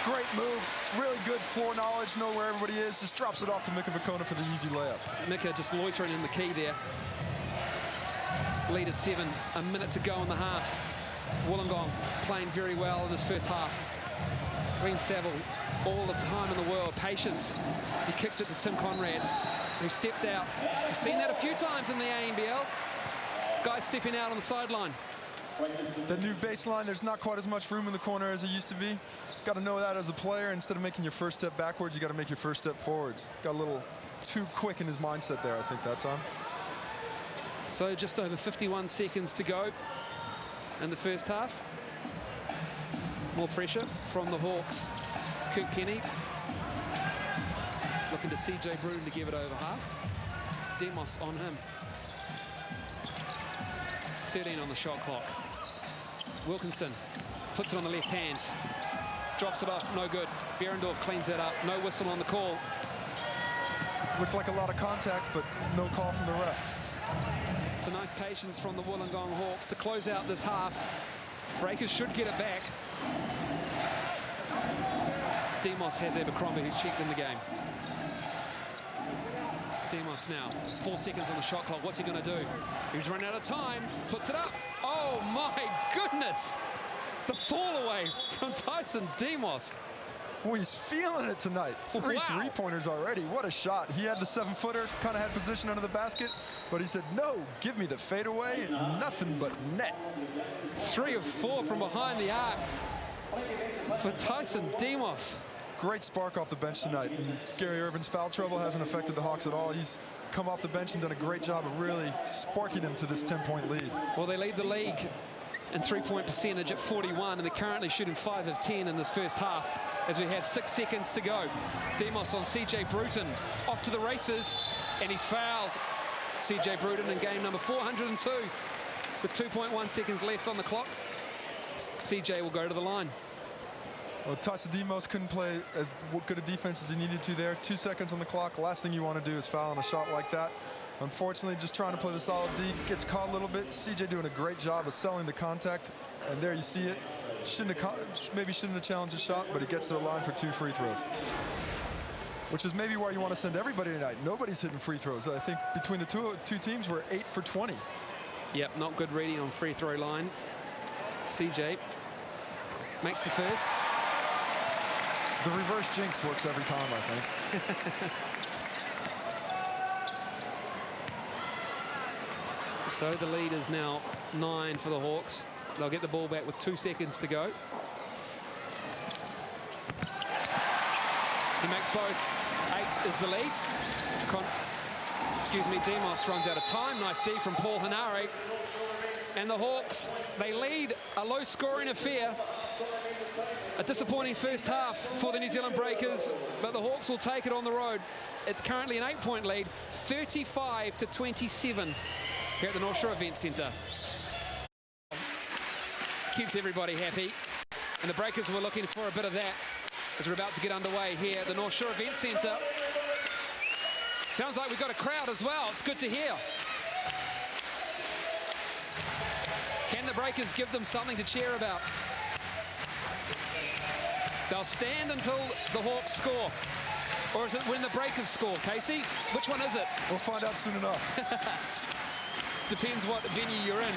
Great move. Really good floor knowledge. Know where everybody is. Just drops it off to Mika Vicona for the easy layup. Mika just loitering in the key there. Lead is 7. A minute to go in the half. Wollongong playing very well in this first half. Glenn Saville, all the time in the world. Patience. He kicks it to Tim Conrad, who stepped out. We've seen that a few times in the NBL. Guys stepping out on the sideline. The new baseline, there's not quite as much room in the corner as it used to be. Got to know that as a player. Instead of making your first step backwards, you got to make your first step forwards. Got a little too quick in his mindset there, I think, that time. So just over 51 seconds to go in the first half. More pressure from the Hawks. It's Kirk Penny looking to CJ Bruton to give it over half. Demos on him. 13 on the shot clock. Wilkinson puts it on the left hand. Drops it off, no good. Behrendorf cleans that up. No whistle on the call. Looked like a lot of contact, but no call from the ref. It's a nice patience from the Wollongong Hawks to close out this half. Breakers should get it back. Demos has Abercrombie, who's checked in the game. Demos now, 4 seconds on the shot clock. What's he going to do? He's run out of time, puts it up. Oh my goodness! The fall away from Tyson Demos. Oh, he's feeling it tonight. Three three-pointers already. What a shot. He had the 7-footer, kind of had position under the basket, but he said, no, give me the fadeaway, nothing but net. 3 of 4 from behind the arc for Tyson Demos. Great spark off the bench tonight. And Gary Irvin's foul trouble hasn't affected the Hawks at all. He's come off the bench and done a great job of really sparking them to this 10-point lead. Well, they lead the league in three-point percentage at 41, and they're currently shooting 5 of 10 in this first half as we have 6 seconds to go. Demos on CJ Bruton, off to the races, and he's fouled. CJ Bruton in game number 402 with 2.1 seconds left on the clock. CJ will go to the line. Well, Tyson Demos couldn't play as good a defense as he needed to there. 2 seconds on the clock. Last thing you want to do is foul on a shot like that. Unfortunately, just trying to play the solid D. Gets caught a little bit. CJ doing a great job of selling the contact. And there you see it. Maybe shouldn't have challenged the shot, but he gets to the line for 2 free throws. Which is maybe where you want to send everybody tonight. Nobody's hitting free throws. I think between the two teams, we're 8 for 20. Yep, not good reading on free throw line. CJ makes the first. The reverse jinx works every time, I think. So the lead is now 9 for the Hawks. They'll get the ball back with 2 seconds to go. He makes both. 8 is the lead. Demos runs out of time. Nice D from Paul Hanare. And the Hawks, they lead a low-scoring affair. A disappointing first half for the New Zealand Breakers, but the Hawks will take it on the road. It's currently an 8-point lead, 35-27 here at the North Shore Event Centre. Keeps everybody happy, and the Breakers were looking for a bit of that as we're about to get underway here at the North Shore Event Centre. Sounds like we've got a crowd as well. It's good to hear. Can the Breakers give them something to cheer about? They'll stand until the Hawks score. Or is it when the Breakers score, Casey? Which one is it? We'll find out soon enough. Depends what venue you're in.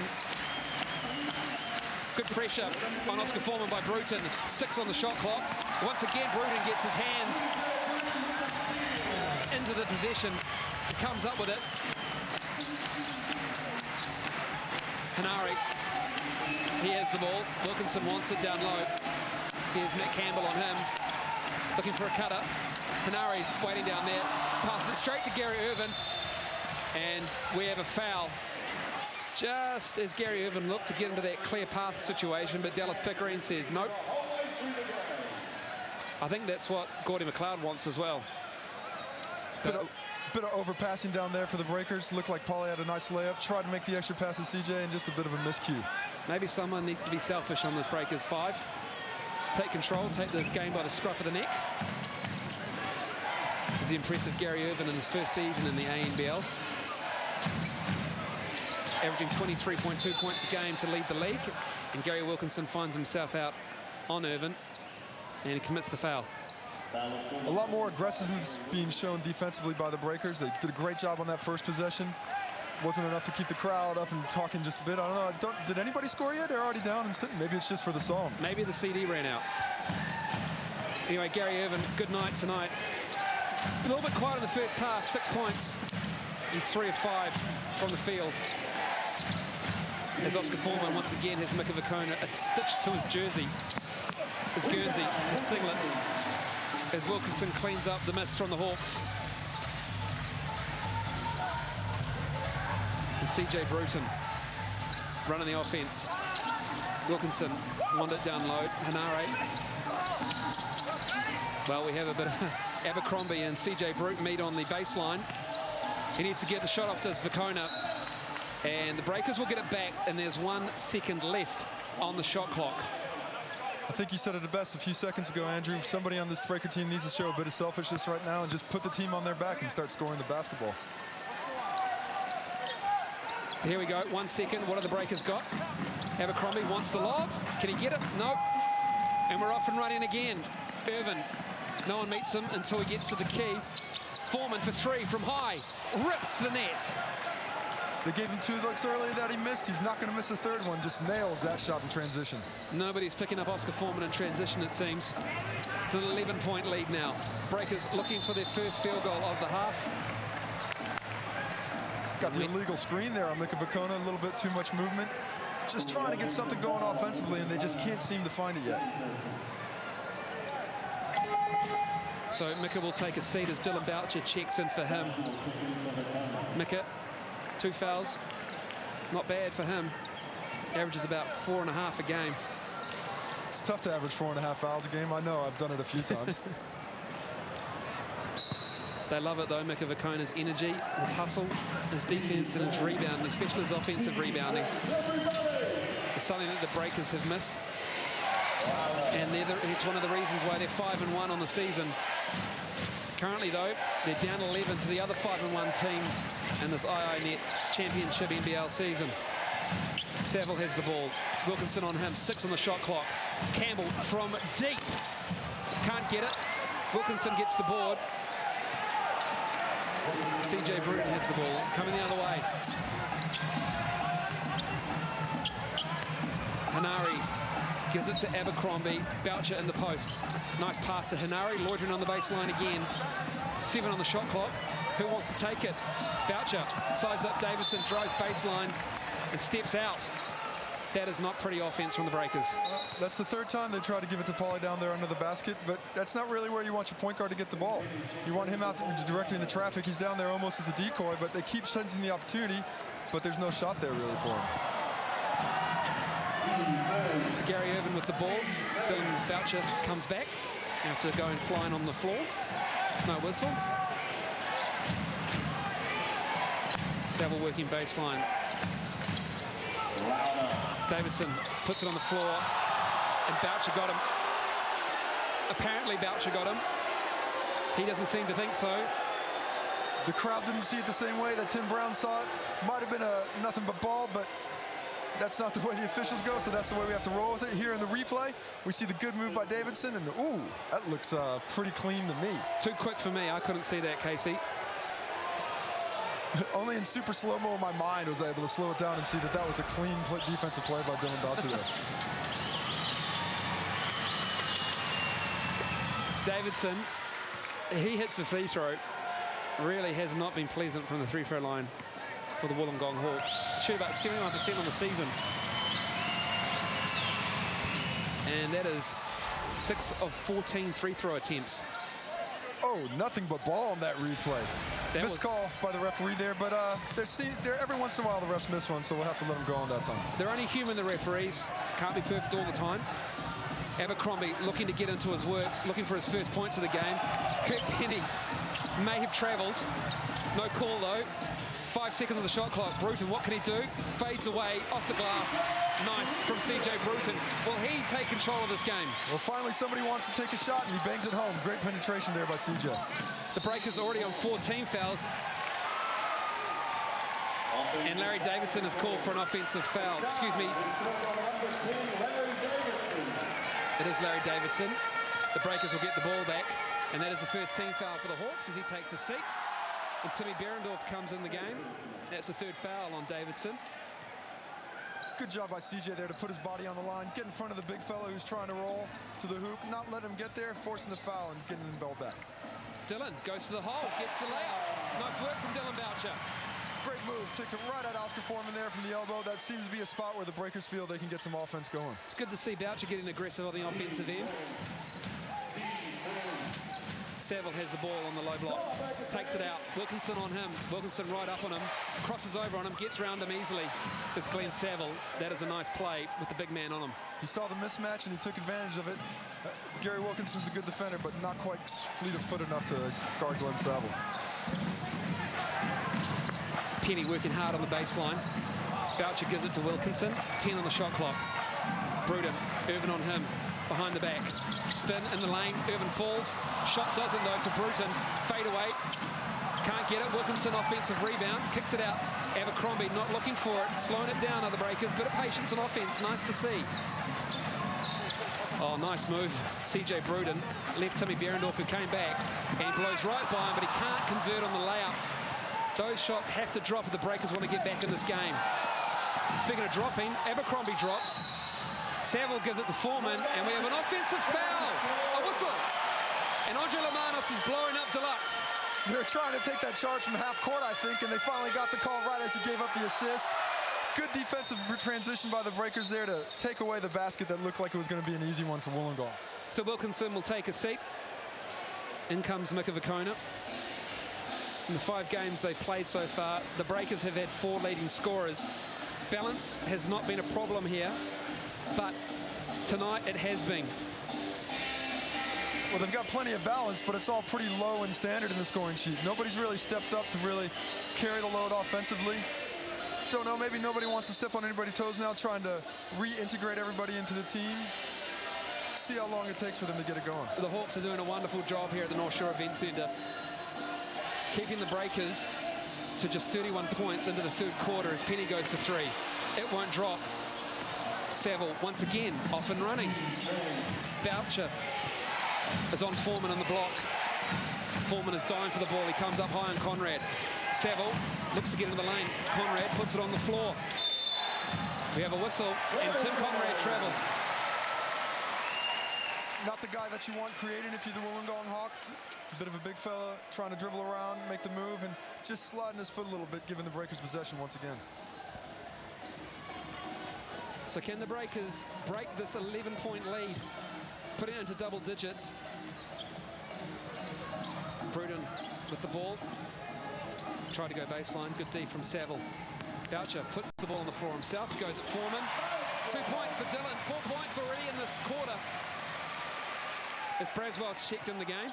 Good pressure on Oscar Foreman by Bruton. 6 on the shot clock. Once again, Bruton gets his hands into the possession. He comes up with it. Hanari, he has the ball. Wilkinson wants it down low. Here's Matt Campbell on him, looking for a cutter. Hanari's waiting down there, passes it straight to Gary Irvin, and we have a foul. Just as Gary Irvin looked to get into that clear path situation, but Dallas Pickering says nope. I think that's what Gordy McLeod wants as well. Bit of overpassing down there for the Breakers. Looked like Paulie had a nice layup. Tried to make the extra pass to CJ, and just a bit of a miscue. Maybe someone needs to be selfish on this Breakers 5. Take control, take the game by the scruff of the neck. Is the impressive Gary Irvin in his first season in the ANBL. Averaging 23.2 points a game to lead the league. And Gary Wilkinson finds himself out on Irvin, and he commits the foul. A lot more aggressiveness being shown defensively by the Breakers. They did a great job on that first possession. Wasn't enough to keep the crowd up and talking just a bit. I don't know. Did anybody score yet? They're already down and sitting. Maybe it's just for the song. Maybe the CD ran out. Anyway, Gary Irvin, good night tonight. A little bit quiet in the first half, 6 points. He's 3 of 5 from the field. As Oscar Foreman once again has Mika Vakona stitched to his jersey, his Guernsey, his singlet, as Wilkinson cleans up the miss from the Hawks. And CJ Bruton running the offense. Wilkinson wanted it down low. Hanare. Well, we have a bit of Abercrombie and CJ Bruton meet on the baseline. He needs to get the shot off to Vakona. And the Breakers will get it back, and there's 1 second left on the shot clock. I think you said it the best a few seconds ago, Andrew. Somebody on this Breaker team needs to show a bit of selfishness right now and just put the team on their back and start scoring the basketball. So here we go, 1 second. What have the Breakers got? Abercrombie wants the lob. Can he get it? Nope. And we're off and running again. Irvin, no one meets him until he gets to the key. Foreman for 3 from high, rips the net. They gave him 2 looks earlier that he missed. He's not going to miss a third one. Just nails that shot in transition. Nobody's picking up Oscar Foreman in transition, it seems. It's an 11-point lead now. Breakers looking for their first field goal of the half. Got the illegal screen there on Mika Vakona. A little bit too much movement. Just trying to get something going offensively, and they just can't seem to find it yet. So Mika will take a seat as Dylan Boucher checks in for him. Mika, 2 fouls, not bad for him. Averages about 4.5 a game. It's tough to average 4.5 fouls a game. I know, I've done it a few times. They love it though, Mika Vakona's energy, his hustle, his defense and his rebounding, especially his offensive rebounding. It's something that the Breakers have missed. And it's one of the reasons why they're 5-1 on the season. Currently though, they're down 11 to the other 5-1 team in this IINet Championship NBL season. Saville has the ball. Wilkinson on him, 6 on the shot clock. Campbell from deep. Can't get it. Wilkinson gets the board. CJ Bruton has the ball, coming the other way. Hanari gives it to Abercrombie. Boucher in the post. Nice pass to Hanari, loitering on the baseline again. 7 on the shot clock. Who wants to take it? Boucher sides up Davidson, drives baseline and steps out. That is not pretty offense from the Breakers. That's the 3rd time they try to give it to Paulie down there under the basket, but that's not really where you want your point guard to get the ball. You want him out directly into traffic. He's down there almost as a decoy, but they keep sensing the opportunity, but there's no shot there really for him. Gary Irvin with the ball. Dylan Boucher comes back after going flying on the floor. No whistle. Saville working baseline. Davidson puts it on the floor, and Boucher got him. Apparently Boucher got him. He doesn't seem to think so. The crowd didn't see it the same way that Tim Brown saw it. Might have been a nothing but ball, but that's not the way the officials go, so that's the way we have to roll with it. Here in the replay, we see the good move by Davidson, and ooh, that looks pretty clean to me. Too quick for me. I couldn't see that, Casey. Only in super slow-mo in my mind was I able to slow it down and see that that was a clean defensive play by Dylan Boucher there. Davidson, he hits a free throw. Really has not been pleasant from the free-throw line for the Wollongong Hawks. Shoot about 71% on the season. And that is 6 of 14 free-throw attempts. Oh, nothing but ball on that replay. Missed call by the referee there, but every once in a while the refs miss one, so we'll have to let them go on that time. They're only human, the referees. Can't be perfect all the time. Abercrombie looking to get into his work, looking for his first points of the game. Kurt Penny may have travelled. No call, though. 5 seconds on the shot clock. Bruton, what can he do? Fades away off the glass. Nice from CJ Bruton. Will he take control of this game? Well, finally somebody wants to take a shot, and he bangs it home. Great penetration there by CJ. The Breakers already on 14 fouls. And Larry Davidson is called for an offensive foul. Excuse me. It is Larry Davidson. The Breakers will get the ball back. And that is the first team foul for the Hawks as he takes a seat. And Timmy Berendorf comes in the game. That's the third foul on Davidson. Good job by CJ there to put his body on the line, get in front of the big fella who's trying to roll to the hoop, not let him get there, forcing the foul and getting the ball back. Dylan goes to the hole, gets the layup. Nice work from Dylan Boucher. Great move, takes it right at Oscar Foreman there from the elbow. That seems to be a spot where the Breakers feel they can get some offense going. It's good to see Boucher getting aggressive on the offensive end. Saville has the ball on the low block, takes it out. Wilkinson on him, Wilkinson right up on him, crosses over on him, gets around him easily. It's Glenn Saville. That is a nice play with the big man on him. He saw the mismatch and he took advantage of it. Gary Wilkinson's a good defender, but not quite fleet of foot enough to guard Glenn Saville. Penny working hard on the baseline. Boucher gives it to Wilkinson. 10 on the shot clock. Bruton, Irvin on him. Behind the back, spin in the lane, Irvin falls, shot doesn't though for Bruton, fade away, can't get it, Wilkinson offensive rebound, kicks it out, Abercrombie not looking for it, slowing it down, other Breakers, bit of patience on offense, nice to see. Oh, nice move, CJ Bruton, left Timmy Berendorf who came back, and blows right by him, but he can't convert on the layup. Those shots have to drop if the Breakers want to get back in this game. Speaking of dropping, Abercrombie drops, Saville gives it to Foreman, and we have an offensive foul. A whistle. And Andre Lamanos is blowing up Deluxe. They were trying to take that charge from half court, I think, and they finally got the call right as he gave up the assist. Good defensive transition by the Breakers there to take away the basket that looked like it was going to be an easy one for Wollongong. So Wilkinson will take a seat. In comes Mika Vakona. In the 5 games they've played so far, the Breakers have had 4 leading scorers. Balance has not been a problem here, but tonight it has been. Well, they've got plenty of balance, but it's all pretty low in standard in the scoring sheet. Nobody's really stepped up to really carry the load offensively. Don't know, maybe nobody wants to step on anybody's toes now, trying to reintegrate everybody into the team. See how long it takes for them to get it going. The Hawks are doing a wonderful job here at the North Shore Event Centre, keeping the Breakers to just 31 points into the third quarter as Penny goes for 3. It won't drop. Saville once again off and running. Boucher is on Foreman on the block. Foreman is dying for the ball. He comes up high on Conrad. Saville looks to get into the lane. Conrad puts it on the floor. We have a whistle, and Tim Conrad travelled. Not the guy that you want creating if you're the Wollongong Hawks. A bit of a big fella trying to dribble around, make the move, and just sliding his foot a little bit, giving the Breakers possession once again. So can the Breakers break this 11-point lead, put it into double digits? Bruton with the ball. Try to go baseline. Good D from Saville. Boucher puts the ball on the floor himself. Goes at Foreman. 2 points for Dylan. 4 points already in this quarter. As Braswell's checked in the game.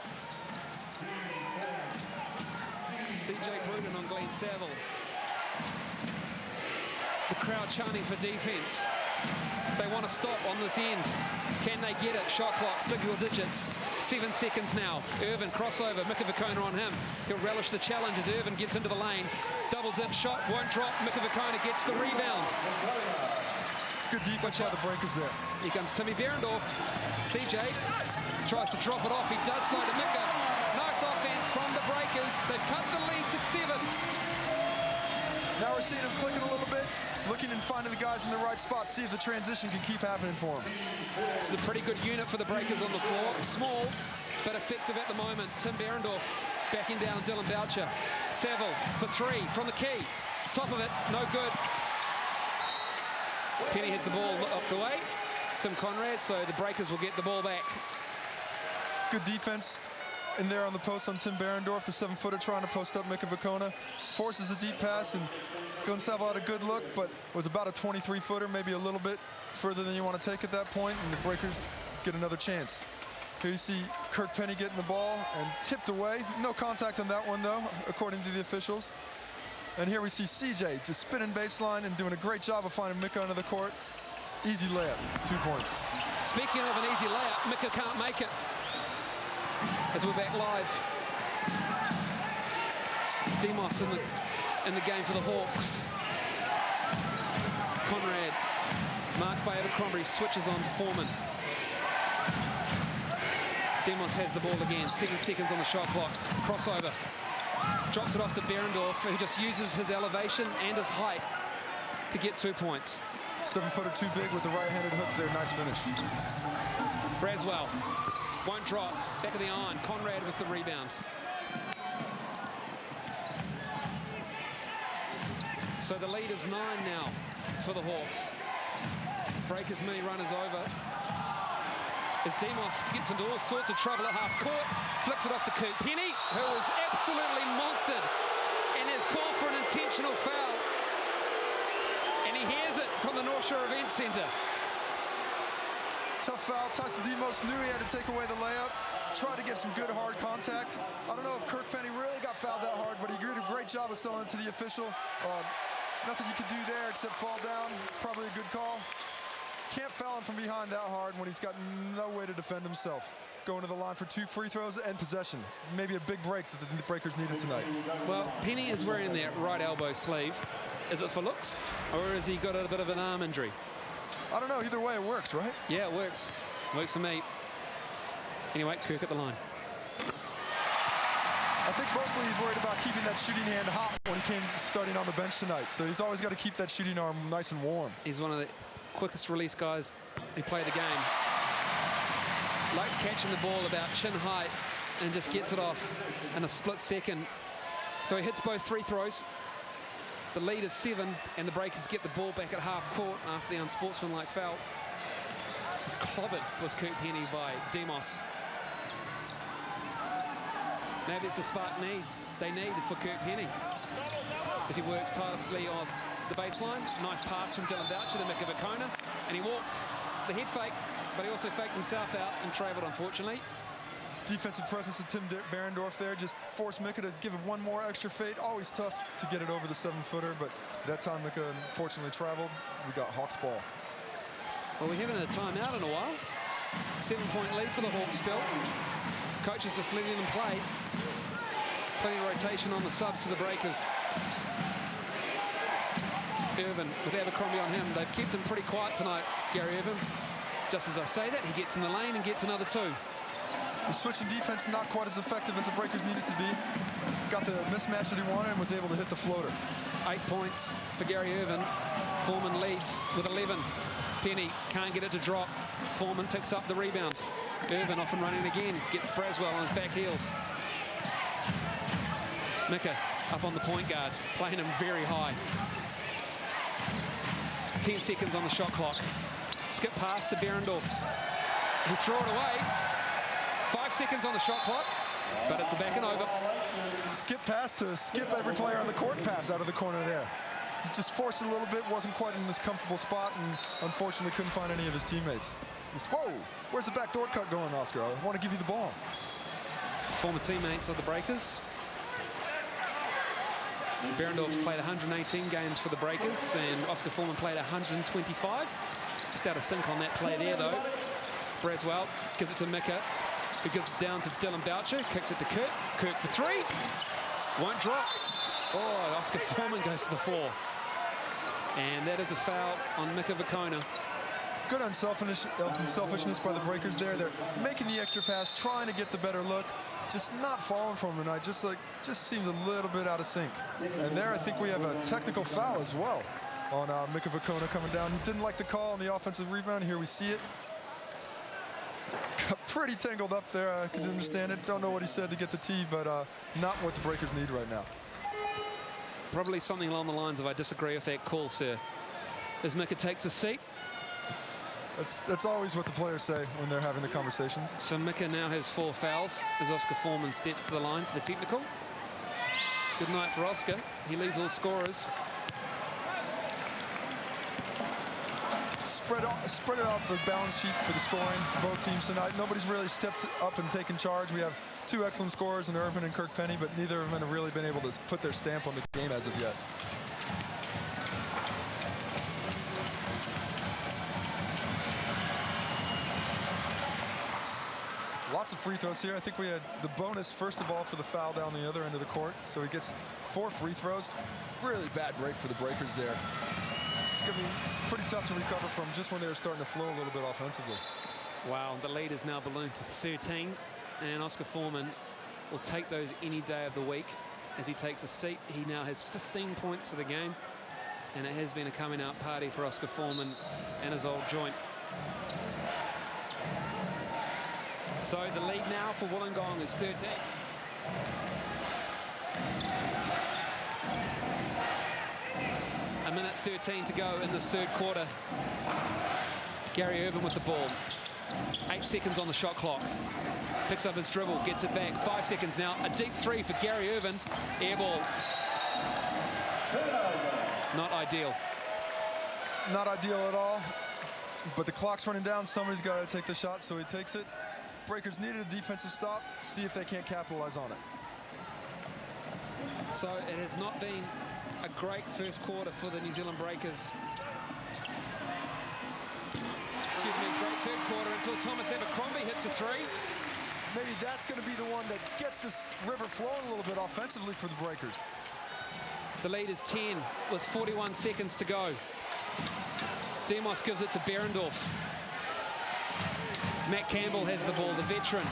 CJ Bruton on Glenn Saville. The crowd chanting for defense. They want to stop on this end. Can they get it? Shot clock, single digits. 7 seconds now. Irvin crossover, Mika Vakona on him. He'll relish the challenge as Irvin gets into the lane. Double dip shot, won't drop. Mika Vakona gets the rebound. Good defense by the Breakers there. Here comes Timmy Berendorf. CJ tries to drop it off. He does so to Mika. Nice offense from the Breakers. They've cut the lead to 7. Now we're seeing him clicking a little bit, looking and finding the guys in the right spot, see if the transition can keep happening for him. It's a pretty good unit for the Breakers on the floor. Small, but effective at the moment. Tim Behrendorff backing down Dylan Boucher. Saville for three from the key. Top of it, no good. Penny hits the ball up the way. Tim Conrad, so the Breakers will get the ball back. Good defense in there on the post on Tim Behrendorff, the 7-footer trying to post up Mika Vukona. Forces a deep pass, and Gonçalves had a good look, but was about a 23-footer, maybe a little bit further than you want to take at that point, and the Breakers get another chance. Here you see Kirk Penny getting the ball and tipped away. No contact on that one, though, according to the officials. And here we see CJ just spinning baseline and doing a great job of finding Mika under the court. Easy layup, 2 points. Speaking of an easy layup, Mika can't make it. As we're back live. Demos in the game for the Hawks. Conrad, marked by Abercrombie, switches on to Foreman. Demos has the ball again, 7 seconds on the shot clock. Crossover, drops it off to Behrendorff, who just uses his elevation and his height to get 2 points. 7-footer too big with the right-handed hook there, nice finish. Braswell won't drop, back of the iron. Conrad with the rebound. So the lead is 9 now for the Hawks. Breakers mini run is over. As Demos gets into all sorts of trouble at half court, flicks it off to Kirk Penny, who is absolutely monstered and has called for an intentional foul. And he hears it from the North Shore Event Centre. Tough foul. Tyson Demos knew he had to take away the layup. Tried to get some good hard contact. I don't know if Kirk Penny really got fouled that hard, but he did a great job of selling it to the official. Nothing you could do there except fall down. Probably a good call. Can't foul him from behind that hard when he's got no way to defend himself. Going to the line for 2 free throws and possession. Maybe a big break that the Breakers needed tonight. Well, Penny is wearing that right elbow sleeve. Is it for looks, or has he got a bit of an arm injury? I don't know. Either way, it works, right? Yeah, it works. Works for me. Anyway, Kirk at the line. I think mostly he's worried about keeping that shooting hand hot when he came starting on the bench tonight. So he's always got to keep that shooting arm nice and warm. He's one of the quickest release guys who play the game. Likes catching the ball about chin height and just gets it off in a split second. So he hits both free throws. The lead is 7, and the Breakers get the ball back at half court after the unsportsmanlike foul. It's clobbered, was Kirk Penny by Demos. Maybe it's the spark they need for Kirk Penny as he works tirelessly off the baseline. Nice pass from Dylan Boucher to Mika Vukona, and he walked the head fake, but he also faked himself out and travelled, unfortunately. Defensive presence of Tim Behrendorff there, just forced Mika to give it one more extra fade. Always tough to get it over the 7-footer, but that time Mika unfortunately traveled. We got Hawks ball. Well, we haven't had a timeout in a while. 7-point lead for the Hawks still. Coach is just letting them play. Plenty of rotation on the subs for the Breakers. Irvin with Abercrombie on him. They've kept him pretty quiet tonight, Gary Irvin. Just as I say that, he gets in the lane and gets another 2. The switching defense not quite as effective as the Breakers needed to be. Got the mismatch that he wanted and was able to hit the floater. 8 points for Gary Irvin. Foreman leads with 11. Penny can't get it to drop. Foreman picks up the rebound. Irvin off and running again. Gets Braswell on his back heels. Mika up on the point guard, playing him very high. 10 seconds on the shot clock. Skip pass to Behrendorff. He threw it away. 5 seconds on the shot clock, but it's a back and over. Skip pass to skip every player on the court pass out of the corner there. Just forced it a little bit, wasn't quite in this comfortable spot, and unfortunately couldn't find any of his teammates. Just, whoa, where's the backdoor cut going, Oscar? I want to give you the ball. Former teammates of the Breakers. Behrendorff's played 118 games for the Breakers, and Oscar Foreman played 125. Just out of sync on that play there, though. Braswell gives it to Mika, who gives it down to Dylan Boucher, kicks it to Kirk. Kirk for 3. Won't drop. Oh, Oscar Foreman goes to the floor. And that is a foul on Mika Vukona. Good unselfishness by the Breakers there. They're making the extra pass, trying to get the better look. just not falling for him tonight. Just seems a little bit out of sync. And there, I think we have a technical foul as well on Mika Vakona coming down. He didn't like the call on the offensive rebound. Here we see it. Got pretty tangled up there. I can understand it. Don't know what he said to get the tee, but not what the Breakers need right now. Probably something along the lines of, I disagree with that call, sir. As Mika takes a seat. That's always what the players say when they're having the conversations. So Mika now has 4 fouls as Oscar Foreman steps to the line for the technical. Good night for Oscar. He leads all scorers. Spread it out the balance sheet for the scoring for both teams tonight. Nobody's really stepped up and taken charge. We have 2 excellent scorers in Irvin and Kirk Penny, but neither of them have really been able to put their stamp on the game as of yet. Lots of free throws here. I think we had the bonus, first of all, for the foul down the other end of the court. So he gets 4 free throws. Really bad break for the Breakers there. It's going to be pretty tough to recover from just when they were starting to flow a little bit offensively. Wow, the lead is now ballooned to 13. And Oscar Foreman will take those any day of the week as he takes a seat. He now has 15 points for the game. And it has been a coming-out party for Oscar Foreman and his old joint. So the lead now for Wollongong is 13. A minute 13 to go in this third quarter. Gary Irvin with the ball. 8 seconds on the shot clock. Picks up his dribble, gets it back. 5 seconds now. A deep 3 for Gary Irvin. Air ball. Not ideal. Not ideal at all. But the clock's running down. Somebody's got to take the shot, so he takes it. Breakers needed a defensive stop. See if they can't capitalize on it. So it has not been a great first quarter for the New Zealand Breakers. Excuse me, great third quarter until Thomas Abercrombie hits a 3. Maybe that's going to be the one that gets this river flowing a little bit offensively for the Breakers. The lead is 10 with 41 seconds to go. Demos gives it to Berendorf. Matt Campbell has the ball, the veteran.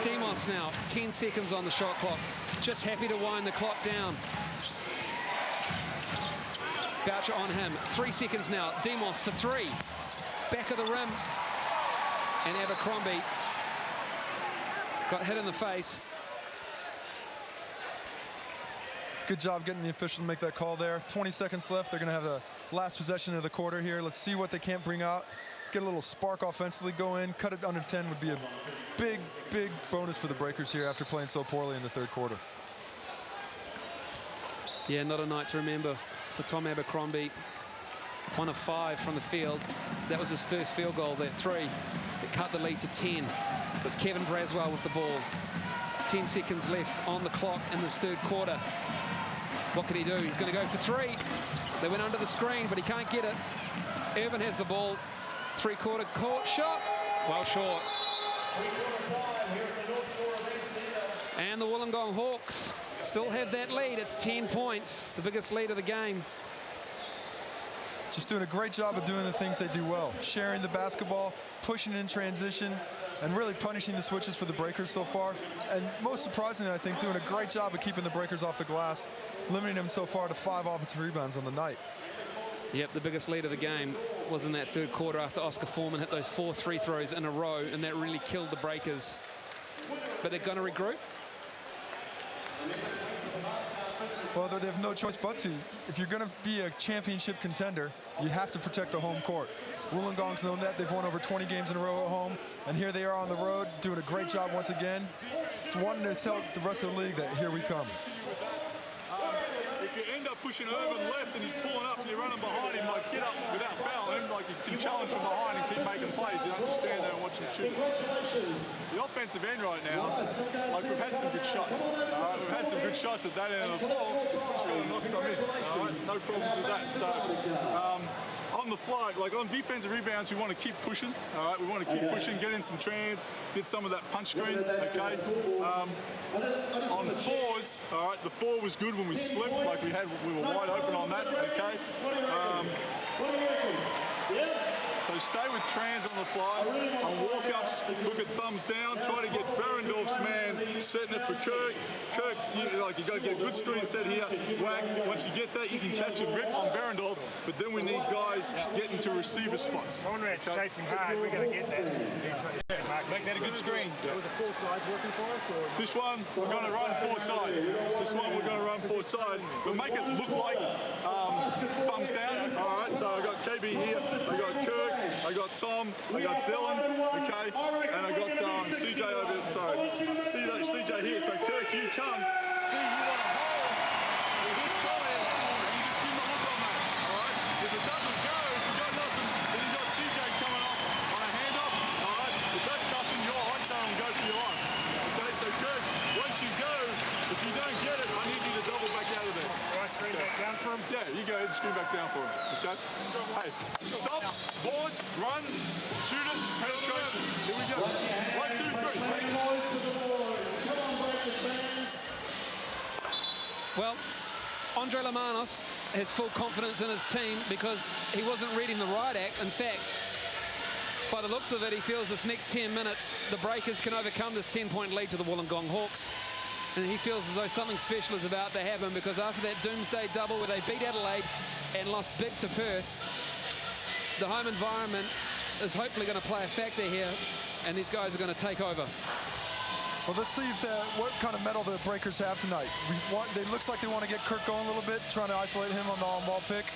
Demos now, 10 seconds on the shot clock. Just happy to wind the clock down. Boucher on him, 3 seconds now. Demos for 3. Back of the rim. And Abercrombie got hit in the face. Good job getting the official to make that call there. 20 seconds left. They're going to have the last possession of the quarter here. Let's see what they can't bring out. Get a little spark offensively, go in, cut it under 10 would be a big, big bonus for the Breakers here after playing so poorly in the third quarter. Yeah, not a night to remember for Tom Abercrombie. 1 of 5 from the field. That was his first field goal, that 3. It cut the lead to 10. So it's Kevin Braswell with the ball. 10 seconds left on the clock in this third quarter. What can he do? He's going to go for 3. They went under the screen, but he can't get it. Irvin has the ball. 3-quarter court shot. Well short. 3-quarter time here at the North Shore Event Centre. And the Wollongong Hawks still have that lead. It's 10 points, the biggest lead of the game. Just doing a great job of doing the things they do well. Sharing the basketball, pushing in transition, and really punishing the switches for the Breakers so far. And most surprisingly, I think, doing a great job of keeping the Breakers off the glass, limiting them so far to 5 offensive rebounds on the night. Yep, the biggest lead of the game was in that third quarter after Oscar Foreman hit those 4 free throws in a row, and that really killed the Breakers. But they're going to regroup. Well, they have no choice but to. If you're going to be a championship contender, you have to protect the home court. Wollongong's known that. They've won over 20 games in a row at home, and here they are on the road doing a great job once again. Wanting to tell the rest of the league that here we come. If you end up pushing Irvin left and he's pulling up and you're running behind him, like, get up without fouling him, like, you can challenge from behind and keep making plays. You don't just stand there and watch him shoot. Congratulations. The offensive end right now, like, we've had some good shots. We've had some good shots at that end of the floor. Just got to knock some in. No problems with that. So, on the fly, like on defensive rebounds, we want to keep pushing. All right, we want to keep pushing, get in some trans, get some of that punch screen. Okay. On the 4s, all right, the 4 was good when we slipped, like we were wide open on that. Okay. So stay with trans on the fly, on walk-ups, look at thumbs down, try to get Berendorf's man setting it for Kirk. Kirk, you got to get a good screen set here, whack. Once you get that, you can catch a rip on Berendorf, but then we need guys getting to receiver spots. Conrad's chasing hard, we're going to get that. Make that a good screen. Yeah. Were the four sides working for us? Or? This one, we're going to run four side. This one, we're going to run four side, but make it look like thumbs down. All right, so I got KB here, I got Kirk, I got Tom, I got Dylan, okay, and I got CJ over there, sorry. CJ here, so Kirk, you come. See, you want to hold, you hit Tom in, and you just give him a look on that, all right? If it doesn't go, if you got nothing, then you got CJ coming off on a handoff, all right? If that's nothing, you're all right, so go for your line. Okay, so Kirk, once you go, if you don't get it, I need you to double back out of there. Do I screen back down for him? Yeah, you go ahead and screen back down for him, okay? Hey, stops, boards, run, shoot it, penetration. Here we go. 1, 2, 3. Well, Andre Lamanos has full confidence in his team because he wasn't reading the right act. In fact, by the looks of it, he feels this next 10 minutes, the Breakers can overcome this 10-point lead to the Wollongong Hawks. And he feels as though something special is about to happen because after that doomsday double where they beat Adelaide and lost big to Perth, the home environment is hopefully going to play a factor here, and these guys are going to take over. Well, let's see if what kind of mettle the Breakers have tonight. It looks like they want to get Kirk going a little bit, trying to isolate him on the on-ball pick.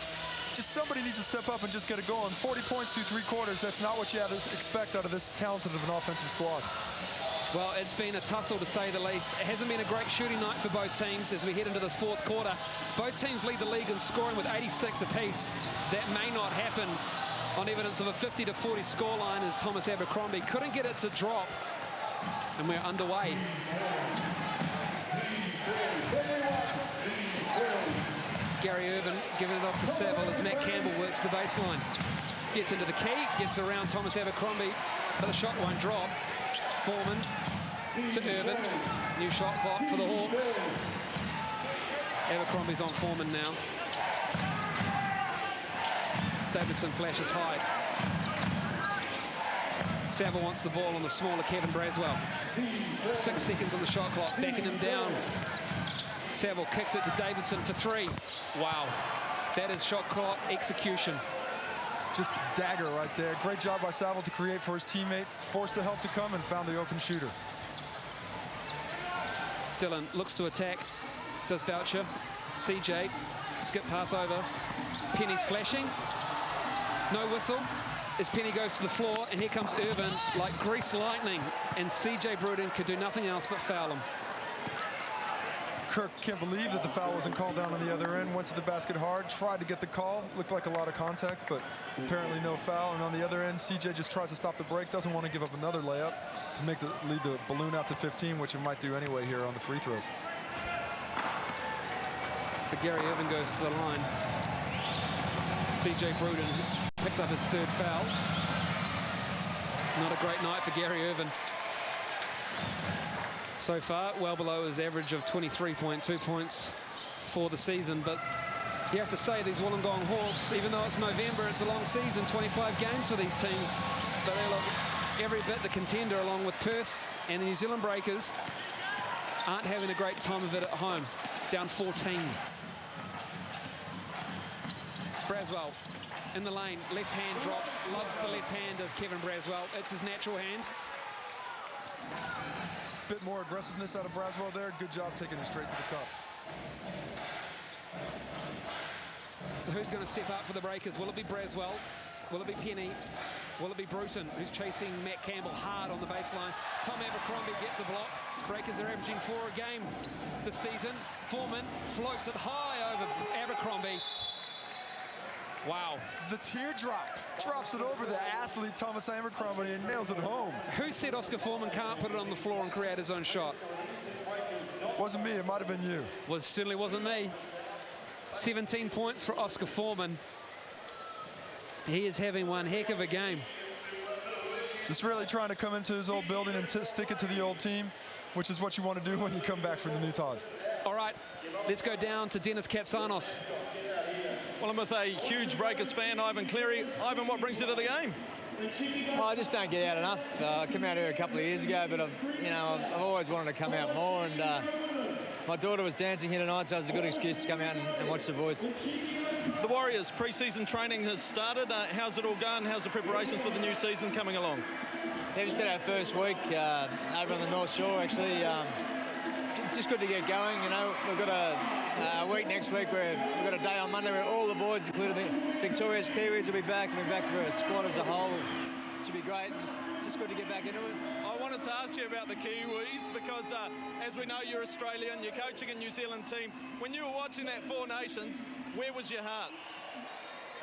Just somebody needs to step up and just get it going. 40 points through 3 quarters, that's not what you have to expect out of this talented of an offensive squad. Well, it's been a tussle to say the least. It hasn't been a great shooting night for both teams as we head into this 4th quarter. Both teams lead the league in scoring with 86 apiece. That may not happen on evidence of a 50-40 scoreline as Thomas Abercrombie couldn't get it to drop. And we're underway. Gary Irvin giving it off to Saville as Matt Campbell works the baseline. Gets into the key, gets around Thomas Abercrombie, but the shot won't drop. Foreman to Irvin. New shot clock for the Hawks. Abercrombie's on Foreman now. Davidson flashes high. Saville wants the ball on the smaller Kevin Braswell. 6 seconds on the shot clock, backing him down. Saville kicks it to Davidson for 3. Wow, that is shot clock execution. Just dagger right there. Great job by Saville to create for his teammate, forced the help to come, and found the open shooter. Dylan looks to attack, does Boucher. CJ, skip pass over. Penny's flashing. No whistle as Penny goes to the floor, and here comes Irvin like grease lightning, and CJ Bruden could do nothing else but foul him. Kirk can't believe that the foul wasn't called down on the other end, went to the basket hard, tried to get the call, looked like a lot of contact, but apparently no foul. And on the other end, CJ just tries to stop the break, doesn't want to give up another layup to lead the balloon out to 15, which it might do anyway here on the free throws. So Gary Irvin goes to the line. CJ Bruden picks up his 3rd foul. Not a great night for Gary Irvin. So far, well below his average of 23.2 points for the season. But you have to say these Wollongong Hawks, even though it's November, it's a long season, 25 games for these teams. But they look every bit the contender, along with Perth and the New Zealand Breakers aren't having a great time of it at home. Down 14. Braswell in the lane, left hand drops, loves the left hand as Kevin Braswell. It's his natural hand. Bit more aggressiveness out of Braswell there. Good job taking it straight to the cup. So who's going to step up for the Breakers? Will it be Braswell? Will it be Penny? Will it be Bruton, who's chasing Matt Campbell hard on the baseline? Tom Abercrombie gets a block. Breakers are averaging 4 a game this season. Foreman floats it high over Abercrombie. Wow. The teardrop drops it over the athlete Thomas Abercrombie and nails it home. Who said Oscar Foreman can't put it on the floor and create his own shot? Wasn't me, it might have been you. Certainly wasn't me. 17 points for Oscar Foreman. He is having one heck of a game. Just really trying to come into his old building and stick it to the old team, which is what you want to do when you come back from the new Todd. All right, let's go down to Dennis Katsanos. Well, I'm with a huge Breakers fan, Ivan Cleary. Ivan, what brings you to the game? Well, I just don't get out enough. I came out here a couple of years ago, but I've always wanted to come out more. And my daughter was dancing here tonight, so it was a good excuse to come out and watch the boys. The Warriors pre-season training has started. How's it all going? How's the preparations for the new season coming along? Yeah, we set our first week over on the North Shore, actually. It's just good to get going. We've got a week next week where we've got a day on Monday where all the boys, including the Victoria's Kiwis, will be back. We'll be back for a squad as a whole. It should be great. Just good to get back into it. I wanted to ask you about the Kiwis because, as we know, you're Australian, you're coaching a New Zealand team. When you were watching that Four Nations, where was your heart?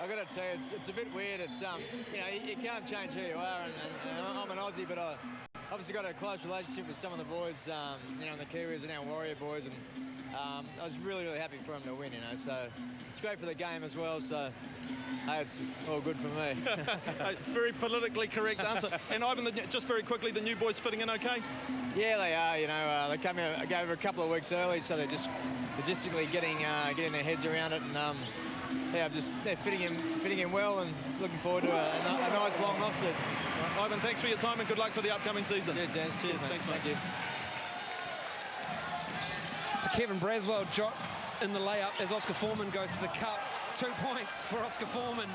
I've got to tell you, it's a bit weird. It's you can't change who you are, and I'm an Aussie, but I obviously got a close relationship with some of the boys, the Kiwis and our Warrior boys, and I was really, really happy for them to win, so it's great for the game as well, so hey, it's all good for me. Very politically correct answer. And Ivan, just very quickly, the new boys fitting in okay? Yeah, they are, they came over a couple of weeks early, so they're just logistically getting their heads around it, and they're fitting in well, and looking forward to a nice long off-season. Ivan, thanks for your time and good luck for the upcoming season. Cheers, Jens. Cheers, mate. Thanks, mate. Thank you. So Kevin Braswell in the layup as Oscar Foreman goes to the cup. 2 points for Oscar Foreman,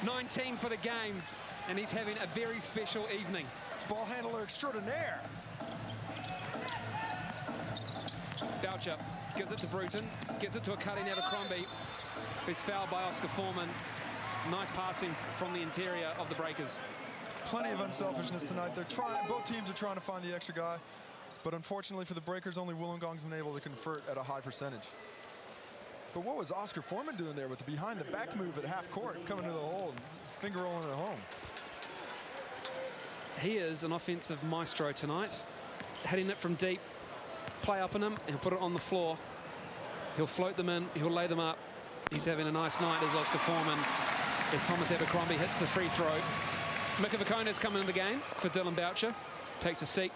19 for the game, and he's having a very special evening. Ball handler extraordinaire. Boucher gives it to Bruton, gives it to a cutting out of Crombie, who's fouled by Oscar Foreman. Nice passing from the interior of the Breakers. Plenty of unselfishness tonight. Both teams are trying to find the extra guy, but unfortunately for the Breakers, only Wollongong's been able to convert at a high percentage. But what was Oscar Foreman doing there with the behind-the-back move at half court, coming to the hole, and finger rolling it home? He is an offensive maestro tonight, hitting it from deep, play up on him, and put it on the floor. He'll float them in, he'll lay them up. He's having a nice night as Oscar Foreman, as Thomas Abercrombie hits the free throw. Mika Vakona's coming in the game for Dylan Boucher, takes a seat.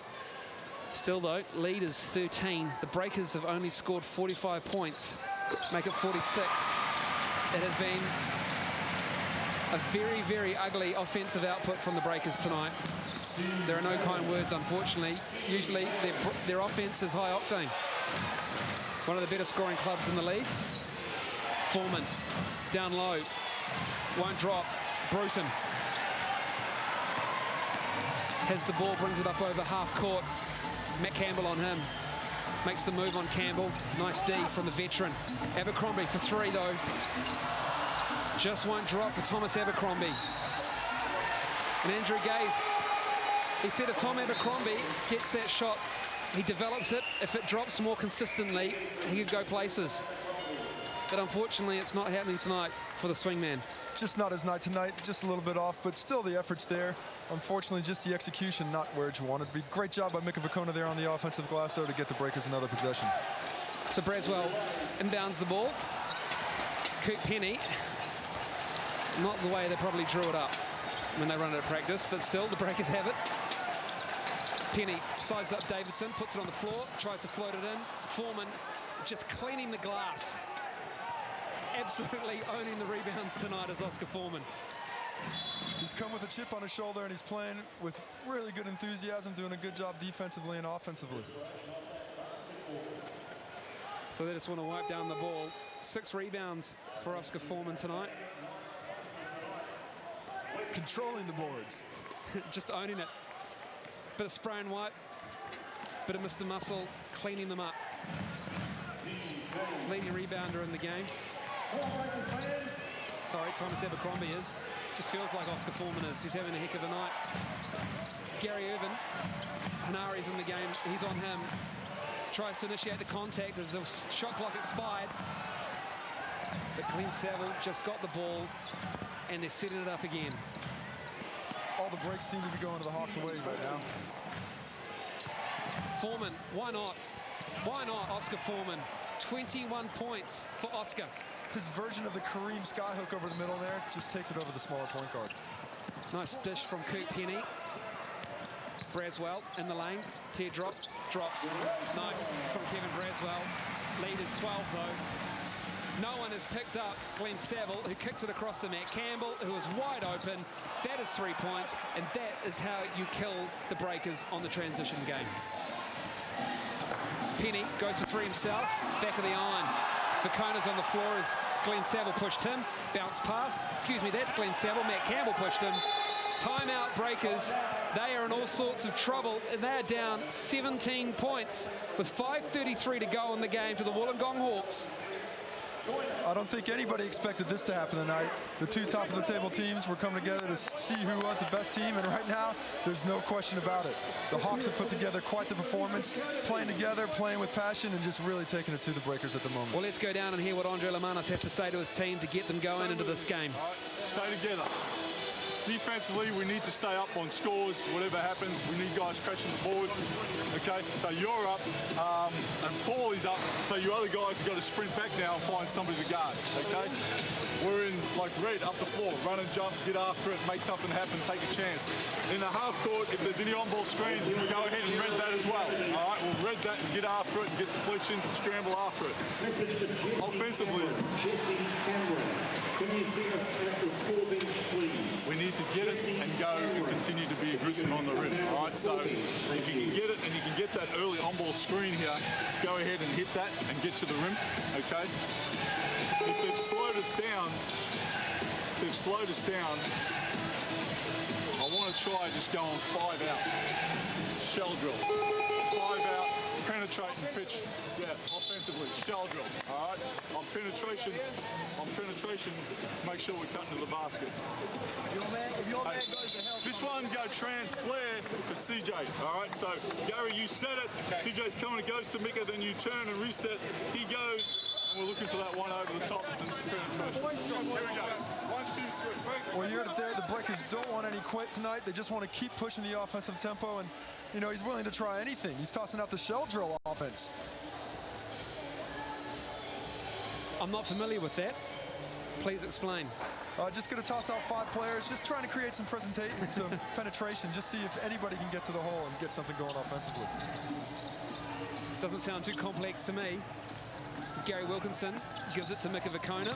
Still though, lead is 13. The Breakers have only scored 45 points, make it 46. It has been a very, very ugly offensive output from the Breakers tonight. There are no kind words, unfortunately. Usually their offense is high octane. One of the better scoring clubs in the league. Foreman, down low, won't drop. Bruton has the ball, brings it up over half court. Matt Campbell on him, makes the move on Campbell. Nice D from the veteran. Abercrombie for three though. Just won't drop for Thomas Abercrombie. And Andrew Gaze, he said if Tom Abercrombie gets that shot, he develops it. If it drops more consistently, he could go places. But unfortunately, it's not happening tonight for the swingman. Just not his night tonight, just a little bit off, but still the effort's there. Unfortunately, just the execution not where you wanted to be. Great job by Mika Vakona there on the offensive glass, though, to get the Breakers another possession. So Braswell inbounds the ball. Coop Penny, not the way they probably drew it up when they run it at practice, but still, the Breakers have it. Penny sized up Davidson, puts it on the floor, tries to float it in. Foreman just cleaning the glass. Absolutely owning the rebounds tonight is Oscar Foreman. He's come with a chip on his shoulder, and he's playing with really good enthusiasm, doing a good job defensively and offensively. So they just want to wipe down the ball. 6 rebounds for Oscar Foreman tonight. Controlling the boards. Just owning it. Bit of spray and wipe, bit of Mr. Muscle cleaning them up. Leading rebounder in the game. Sorry, Thomas Abercrombie is. Just feels like Oscar Foreman is. He's having a heck of a night. Gary Irvin, Hanari's in the game. He's on him. Tries to initiate the contact as the shot clock expired. But Glenn Saville just got the ball, and they're setting it up again. All the breaks seem to be going to the Hawks' way right now. Foreman, why not? Why not Oscar Foreman? 21 points for Oscar. His version of the Kareem skyhook over the middle there just takes it over the smaller point guard. Nice dish from Coop Penny. Braswell in the lane. Teardrop, drops. Nice from Kevin Braswell. Lead is 12 though. No one has picked up Glenn Saville, who kicks it across to Matt Campbell, who is wide open. That is 3 points, and that is how you kill the Breakers on the transition game. Penny goes for three himself, back of the iron. Vacona's on the floor as Glenn Saville pushed him. Bounce pass, excuse me, that's Glenn Saville. Matt Campbell pushed him. Timeout Breakers. They are in all sorts of trouble. They're down 17 points with 5:33 to go in the game to the Wollongong Hawks. I don't think anybody expected this to happen tonight. The two top of the table teams were coming together to see who was the best team, and right now, there's no question about it. The Hawks have put together quite the performance, playing together, playing with passion, and just really taking it to the Breakers at the moment. Well, let's go down and hear what Andre Lamanos has to say to his team to get them going into this game. All right, stay together. Defensively, we need to stay up on scores, whatever happens. We need guys crashing the boards. Okay, so you're up, and Paul is up, so you other guys have got to sprint back now and find somebody to guard, okay? We're in, like red, up the floor, run and jump, get after it, make something happen, take a chance. In the half court, if there's any on-ball screens, we'll go ahead and red that as well. All right, we'll red that and get after it and get deflections and scramble after it. Offensively, can you see us at the score bench, please? we need to get it and go and continue to be aggressive on the rim. All right, so if you can get it and you can get that early on-ball screen here, go ahead and hit that and get to the rim, okay? If they've slowed us down, I want to try just going 5 out. Shell drill. 5 out, penetrate and pitch. Yeah, offensively, shell drill. All right, on penetration, make sure we're cutting to the basket. This one go trans flare for CJ. All right, so Gary, you set it. CJ's coming, it goes to Mika, then you turn and reset. He goes, and we're looking for that one over the top. And penetration. Here we go. 1, 2, 3. Well, you're there. The Breakers don't want any quit tonight. They just want to keep pushing the offensive tempo, and you know he's willing to try anything. He's tossing out the shell drill offense. I'm not familiar with that. Please explain. Just going to toss out 5 players, just trying to create some penetration, just see if anybody can get to the hole and get something going offensively. Doesn't sound too complex to me. Gary Wilkinson gives it to Mika Vacona,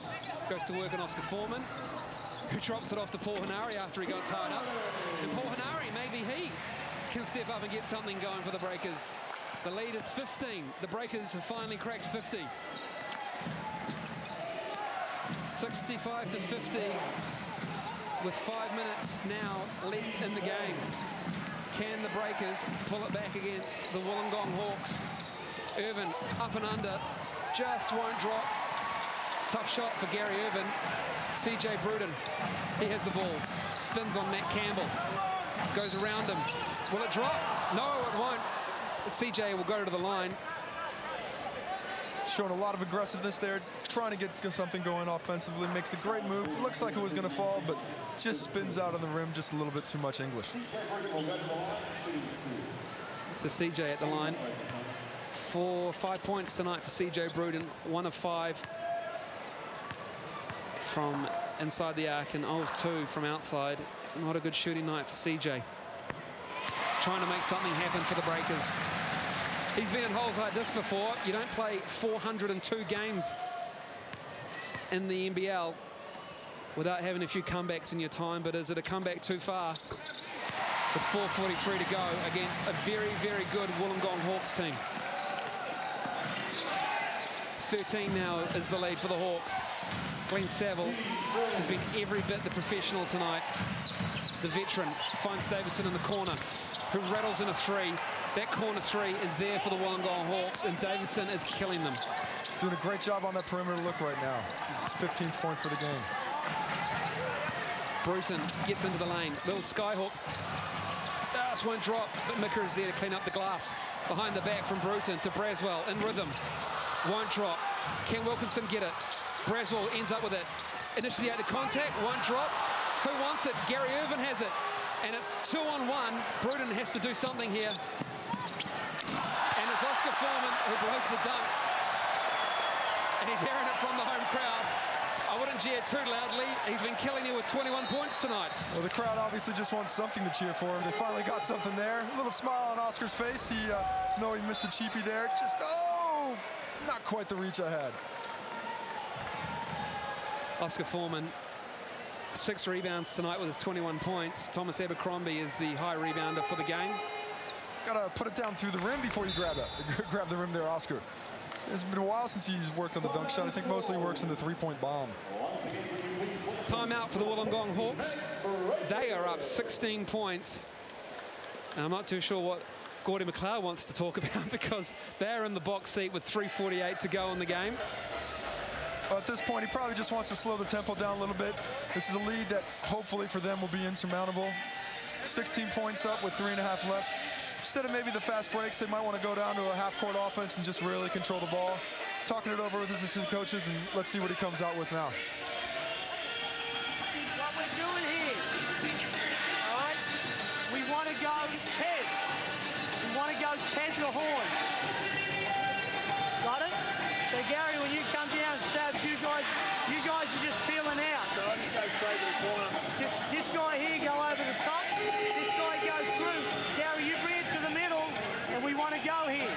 goes to work on Oscar Foreman, who drops it off to Paul Hanari after he got tied up. And Paul Hanari, maybe he can step up and get something going for the Breakers. The lead is 15. The Breakers have finally cracked 50. 65 to 50 with 5 minutes now left in the game. Can the Breakers pull it back against the Wollongong Hawks? Irvin up and under, just won't drop. Tough shot for Gary Irvin. CJ Bruden, he has the ball, spins on Matt Campbell, goes around him. Will it drop? No, it won't. But CJ will go to the line. Showing a lot of aggressiveness there, trying to get something going offensively, makes a great move. Looks like it was going to fall, but just spins out on the rim just a little bit too much English. It's a CJ at the line. 5 points tonight for CJ Bruden, 1 of 5 from inside the arc and 0 of 2 from outside. Not a good shooting night for CJ. Trying to make something happen for the Breakers. He's been in holes like this before. You don't play 402 games in the NBL without having a few comebacks in your time, but is it a comeback too far? With 4:43 to go against a very, very good Wollongong Hawks team. 13 now is the lead for the Hawks. Glenn Saville has been every bit the professional tonight. The veteran finds Davidson in the corner, who rattles in a 3. That corner 3 is there for the Wollongong Hawks, and Davidson is killing them. He's doing a great job on that perimeter look right now. It's 15th point for the game. Bruton gets into the lane. Little skyhook. Just won't drop, but Mika is there to clean up the glass. Behind the back from Bruton to Braswell in rhythm. Won't drop. Can Wilkinson get it? Braswell ends up with it. Initiated contact, won't drop. Who wants it? Gary Irvin has it. And it's 2-on-1. Bruton has to do something here. And it's Oscar Foreman who blows the dunk. And he's hearing it from the home crowd. I wouldn't cheer too loudly. He's been killing you with 21 points tonight. Well, the crowd obviously just wants something to cheer for. They finally got something there. A little smile on Oscar's face. He missed the cheapie there. Just, oh, not quite the reach I had. Oscar Foreman, 6 rebounds tonight with his 21 points. Thomas Abercrombie is the high rebounder for the game. Gotta put it down through the rim before you grab it. Grab the rim there, Oscar. It's been a while since he's worked on the dunk shot. I think mostly he works in the three-point bomb. Timeout for the Wollongong Hawks. They are up 16 points. And I'm not too sure what Gordy McLeod wants to talk about because they're in the box seat with 3:48 to go in the game. Well, at this point, he probably just wants to slow the tempo down a little bit. This is a lead that hopefully for them will be insurmountable. 16 points up with 3.5 left. Instead of maybe the fast breaks, they might want to go down to a half-court offense and just really control the ball. Talking it over with his assistant coaches, and let's see what he comes out with now. What we're doing here, all right, we want to go 10. We want to go 10 to horn. Got it? So, Gary, when you come down, Stabs, you guys are just feeling out. So I just go straight to the corner. Just this guy here go over the top. This guy goes through. Gary, you bring it to the middle, and we want to go here.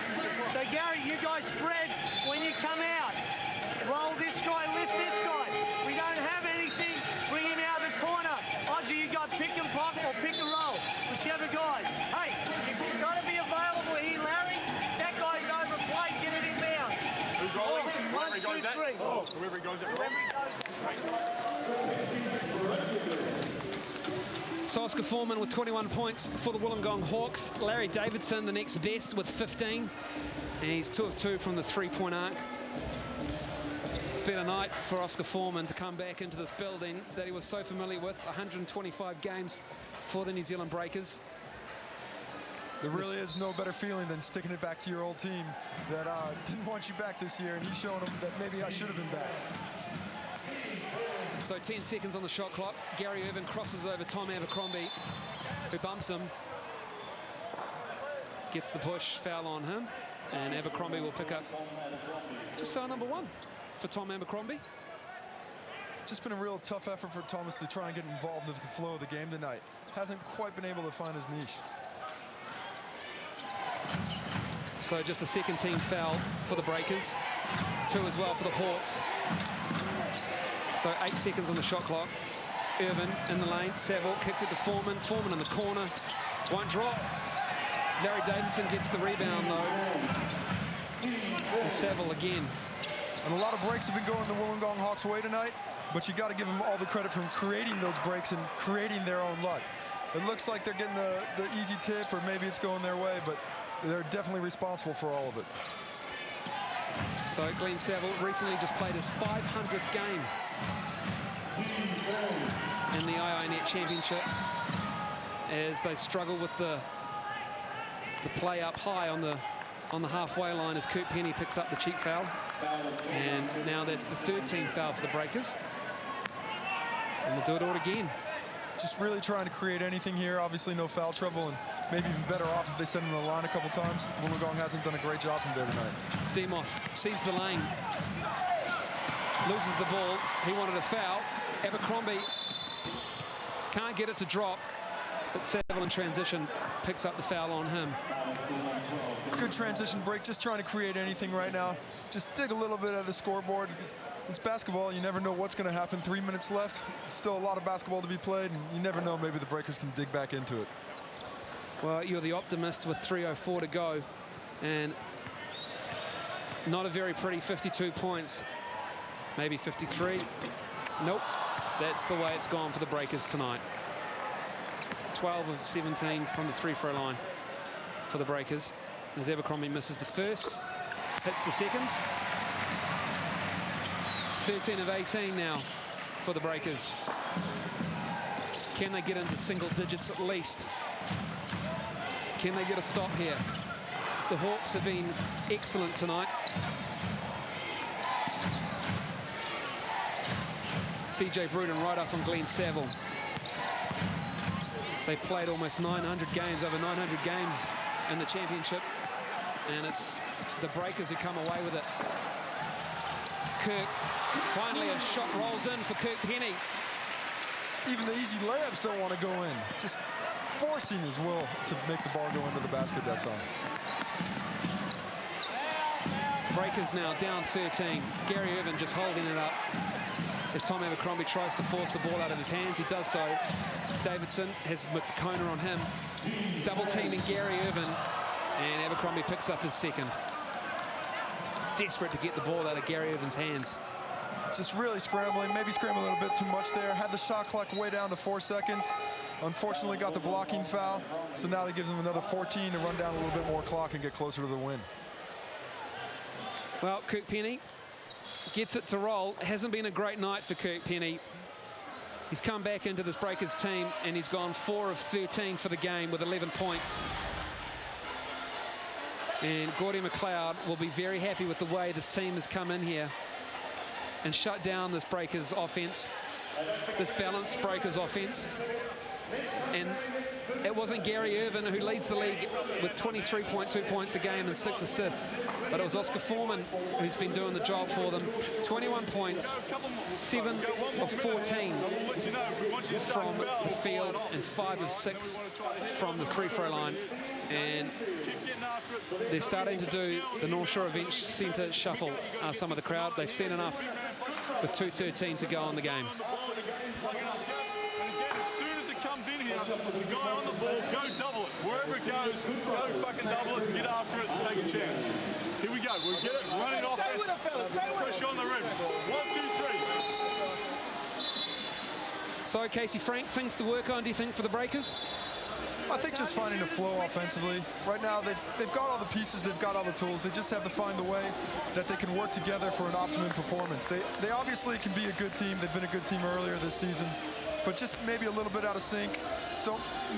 So, Gary, you guys spread when you come out. Roll this guy, lift this guy. We don't have anything. Bring him out of the corner. Ozzy, you got pick and pop or pick and roll. Whichever guy. Hey, you've got to be available here, Larry. That guy's overplayed. Get it inbound. Who's rolling? One, Whoever two, goes that? three. Oh, whoever goes that. Whoever goes. So Oscar Foreman with 21 points for the Wollongong Hawks. Larry Davidson, the next best, with 15. And he's 2 of 2 from the three-point arc. It's been a night for Oscar Foreman to come back into this building that he was so familiar with. 125 games for the New Zealand Breakers. There really is no better feeling than sticking it back to your old team that didn't want you back this year, and he's showing them that maybe I should have been back. So 10 seconds on the shot clock. Gary Irvin crosses over Tom Abercrombie, who bumps him. Gets the push, foul on him, and Abercrombie will pick up just foul number 1 for Tom Abercrombie. Just been a real tough effort for Thomas to try and get involved with the flow of the game tonight. Hasn't quite been able to find his niche. So just the second team foul for the Breakers. 2 as well for the Hawks. So 8 seconds on the shot clock. Irvin in the lane. Saville kicks it to Foreman. Foreman in the corner. Won't drop. Larry Davidson gets the rebound though. And Saville again. And a lot of breaks have been going the Wollongong Hawks' way tonight, but you got to give them all the credit for creating those breaks and creating their own luck. It looks like they're getting the easy tip, or maybe it's going their way, but they're definitely responsible for all of it. So Glenn Saville recently just played his 500th game in the IINet Championship as they struggle with the play up high on the halfway line as Kurt Penny picks up the cheap foul. And now that's the 3rd team foul for the Breakers. And we'll do it all again. Just really trying to create anything here. Obviously no foul trouble, and maybe even better off if they send him to the line a couple times. Wollongong hasn't done a great job from there tonight. Demos sees the lane, loses the ball. He wanted a foul. Abercrombie can't get it to drop, but Saville in transition picks up the foul on him. Good transition break, just trying to create anything right now. Just dig a little bit at the scoreboard. It's basketball, you never know what's going to happen. 3 minutes left, still a lot of basketball to be played, and you never know, maybe the Breakers can dig back into it. Well, you're the optimist with 3:04 to go, and not a very pretty 52 points, maybe 53. Nope, that's the way it's gone for the Breakers tonight. 12 of 17 from the free-throw line for the Breakers, as Abercrombie misses the first, hits the second. 13 of 18 now for the Breakers. Can they get into single digits at least? Can they get a stop here? The Hawks have been excellent tonight. CJ Bruden right up on Glenn Saville. They've played almost 900 games, over 900 games in the championship, and it's the Breakers who come away with it. Kirk, finally a shot rolls in for Kirk Penny. Even the easy layups don't want to go in. Just forcing his will to make the ball go into the basket that time. Breakers now down 13. Gary Irvin just holding it up as Tom Abercrombie tries to force the ball out of his hands. He does so. Davidson has McCona on him. Double teaming Gary Irvin, and Abercrombie picks up his second. Desperate to get the ball out of Gary Irvin's hands. Just really scrambling, maybe scrambling a little bit too much there. Had the shot clock way down to 4 seconds. Unfortunately got the blocking foul, so now that gives him another 14 to run down a little bit more clock and get closer to the win. Well, Kirk Penny gets it to roll. It hasn't been a great night for Kirk Penny. He's come back into this Breakers team and he's gone 4 of 13 for the game with 11 points. And Gordy McLeod will be very happy with the way this team has come in here and shut down this Breakers offense, this balanced Breakers offense. And it wasn't Gary Irvin who leads the league with 23.2 points a game and 6 assists, but it was Oscar Foreman who's been doing the job for them. 21 points, 7 of 14 from the field and 5 of 6 from the free throw line. And they're starting to do the North Shore Event Centre shuffle, some of the crowd. They've seen enough with 2:13 to go on the game. Comes in here, the guy on the ball, go double it. Wherever it goes, go fucking double it, get after it, take a chance. Here we go, we'll get it, run it off, pressure on the rim. 1, 2, 3. So, Casey Frank, things to work on, do you think, for the Breakers? I think just finding a flow offensively. Right now, they've got all the pieces, they've got all the tools. They just have to find the way that they can work together for an optimum performance. They obviously can be a good team. They've been a good team earlier this season, but just maybe a little bit out of sync.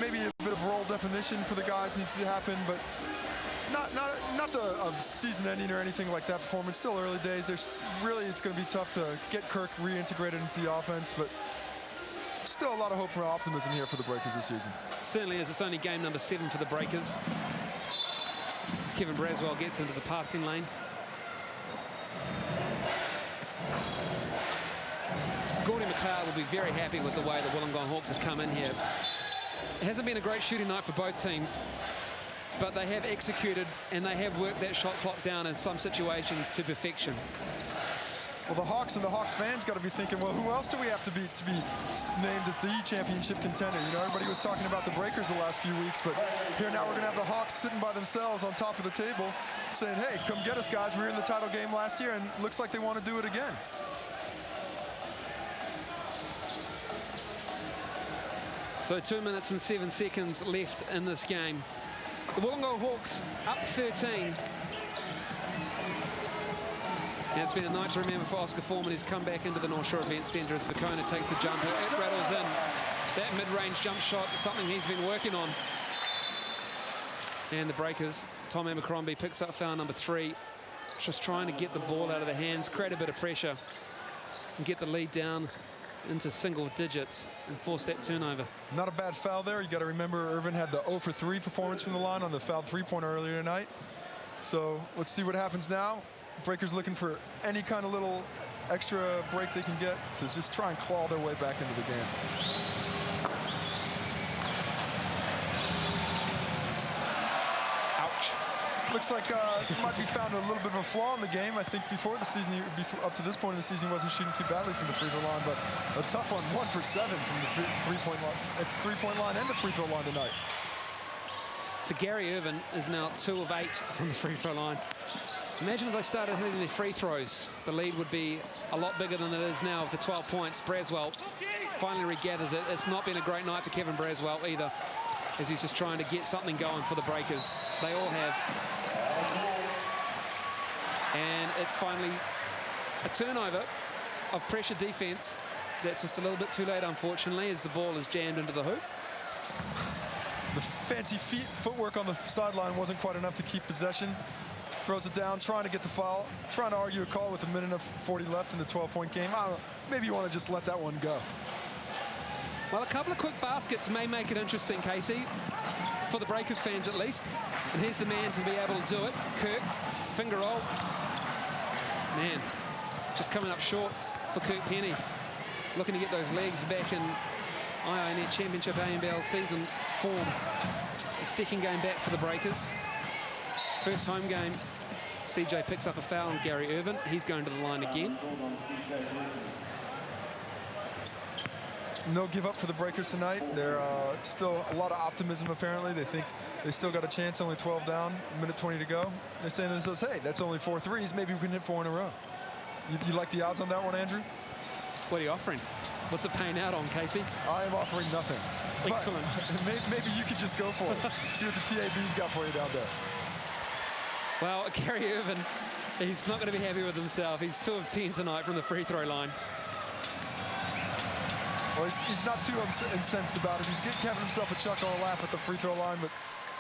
Maybe a bit of role definition for the guys needs to happen, but not the season ending or anything like that performance. Still early days. It's going to be tough to get Kirk reintegrated into the offense, but still a lot of hope for optimism here for the Breakers this season. Certainly is. It's only game number 7 for the Breakers. As Kevin Braswell gets into the passing lane. Gordy McLeod will be very happy with the way the Wollongong Hawks have come in here. It hasn't been a great shooting night for both teams, but they have executed and they have worked that shot clock down in some situations to perfection. Well, the Hawks and the Hawks fans got to be thinking, well, who else do we have to be named as the championship contender? You know, everybody was talking about the Breakers the last few weeks, but here now we're going to have the Hawks sitting by themselves on top of the table saying, hey, come get us, guys. We were in the title game last year, and it looks like they want to do it again. So 2 minutes and 7 seconds left in this game. The Wollongong Hawks up 13. And it's been a night to remember for Oscar Foreman, who's come back into the North Shore Event Centre as Bacona takes the jumper. It rattles in. That mid-range jump shot, something he's been working on. And the Breakers, Tom Abercrombie picks up foul number 3. Just trying to get the ball out of the hands, create a bit of pressure, and get the lead down into single digits and force that turnover. Not a bad foul there. You got to remember Irvin had the 0 for 3 performance from the line on the fouled three-pointer earlier tonight. So let's see what happens now. Breakers looking for any kind of little extra break they can get to just try and claw their way back into the game. Ouch. Looks like might be found a little bit of a flaw in the game. I think before the season, up to this point in the season, he wasn't shooting too badly from the free throw line, but a tough one, 1 for 7 from the three-point line and the free throw line tonight. So Gary Irvin is now 2 of 8 from the free throw line. Imagine if they started hitting their free throws. The lead would be a lot bigger than it is now with the 12 points. Braswell finally regathers it. It's not been a great night for Kevin Braswell either, as he's just trying to get something going for the Breakers. They all have. And it's finally a turnover of pressure defense. That's just a little bit too late, unfortunately, as the ball is jammed into the hoop. The fancy footwork on the sideline wasn't quite enough to keep possession. Throws it down, trying to get the foul, trying to argue a call with 1:40 left in the 12-point game. I don't know, maybe you want to just let that one go. Well, a couple of quick baskets may make it interesting, Casey, for the Breakers fans at least. And here's the man to be able to do it. Kirk, finger roll. Man, just coming up short for Kirk Penny. Looking to get those legs back in IINet Championship NBL season form. It's the second game back for the Breakers. First home game CJ picks up a foul on Gary Irvin. He's going to the line again. No give up for the Breakers tonight. They're still a lot of optimism, apparently. They think they still got a chance, only 12 down, minute 20 to go. They're saying to themselves, hey, that's only 4 threes. Maybe we can hit 4 in a row. You like the odds on that one, Andrew? What are you offering? What's it paying out on, Casey? I am offering nothing. Excellent. Maybe you could just go for it. See what the TAB's got for you down there. Well, Gary Irvin, he's not going to be happy with himself. He's 2 of 10 tonight from the free throw line. Well, he's not too incensed about it. He's having himself a chuckle and a laugh at the free throw line, but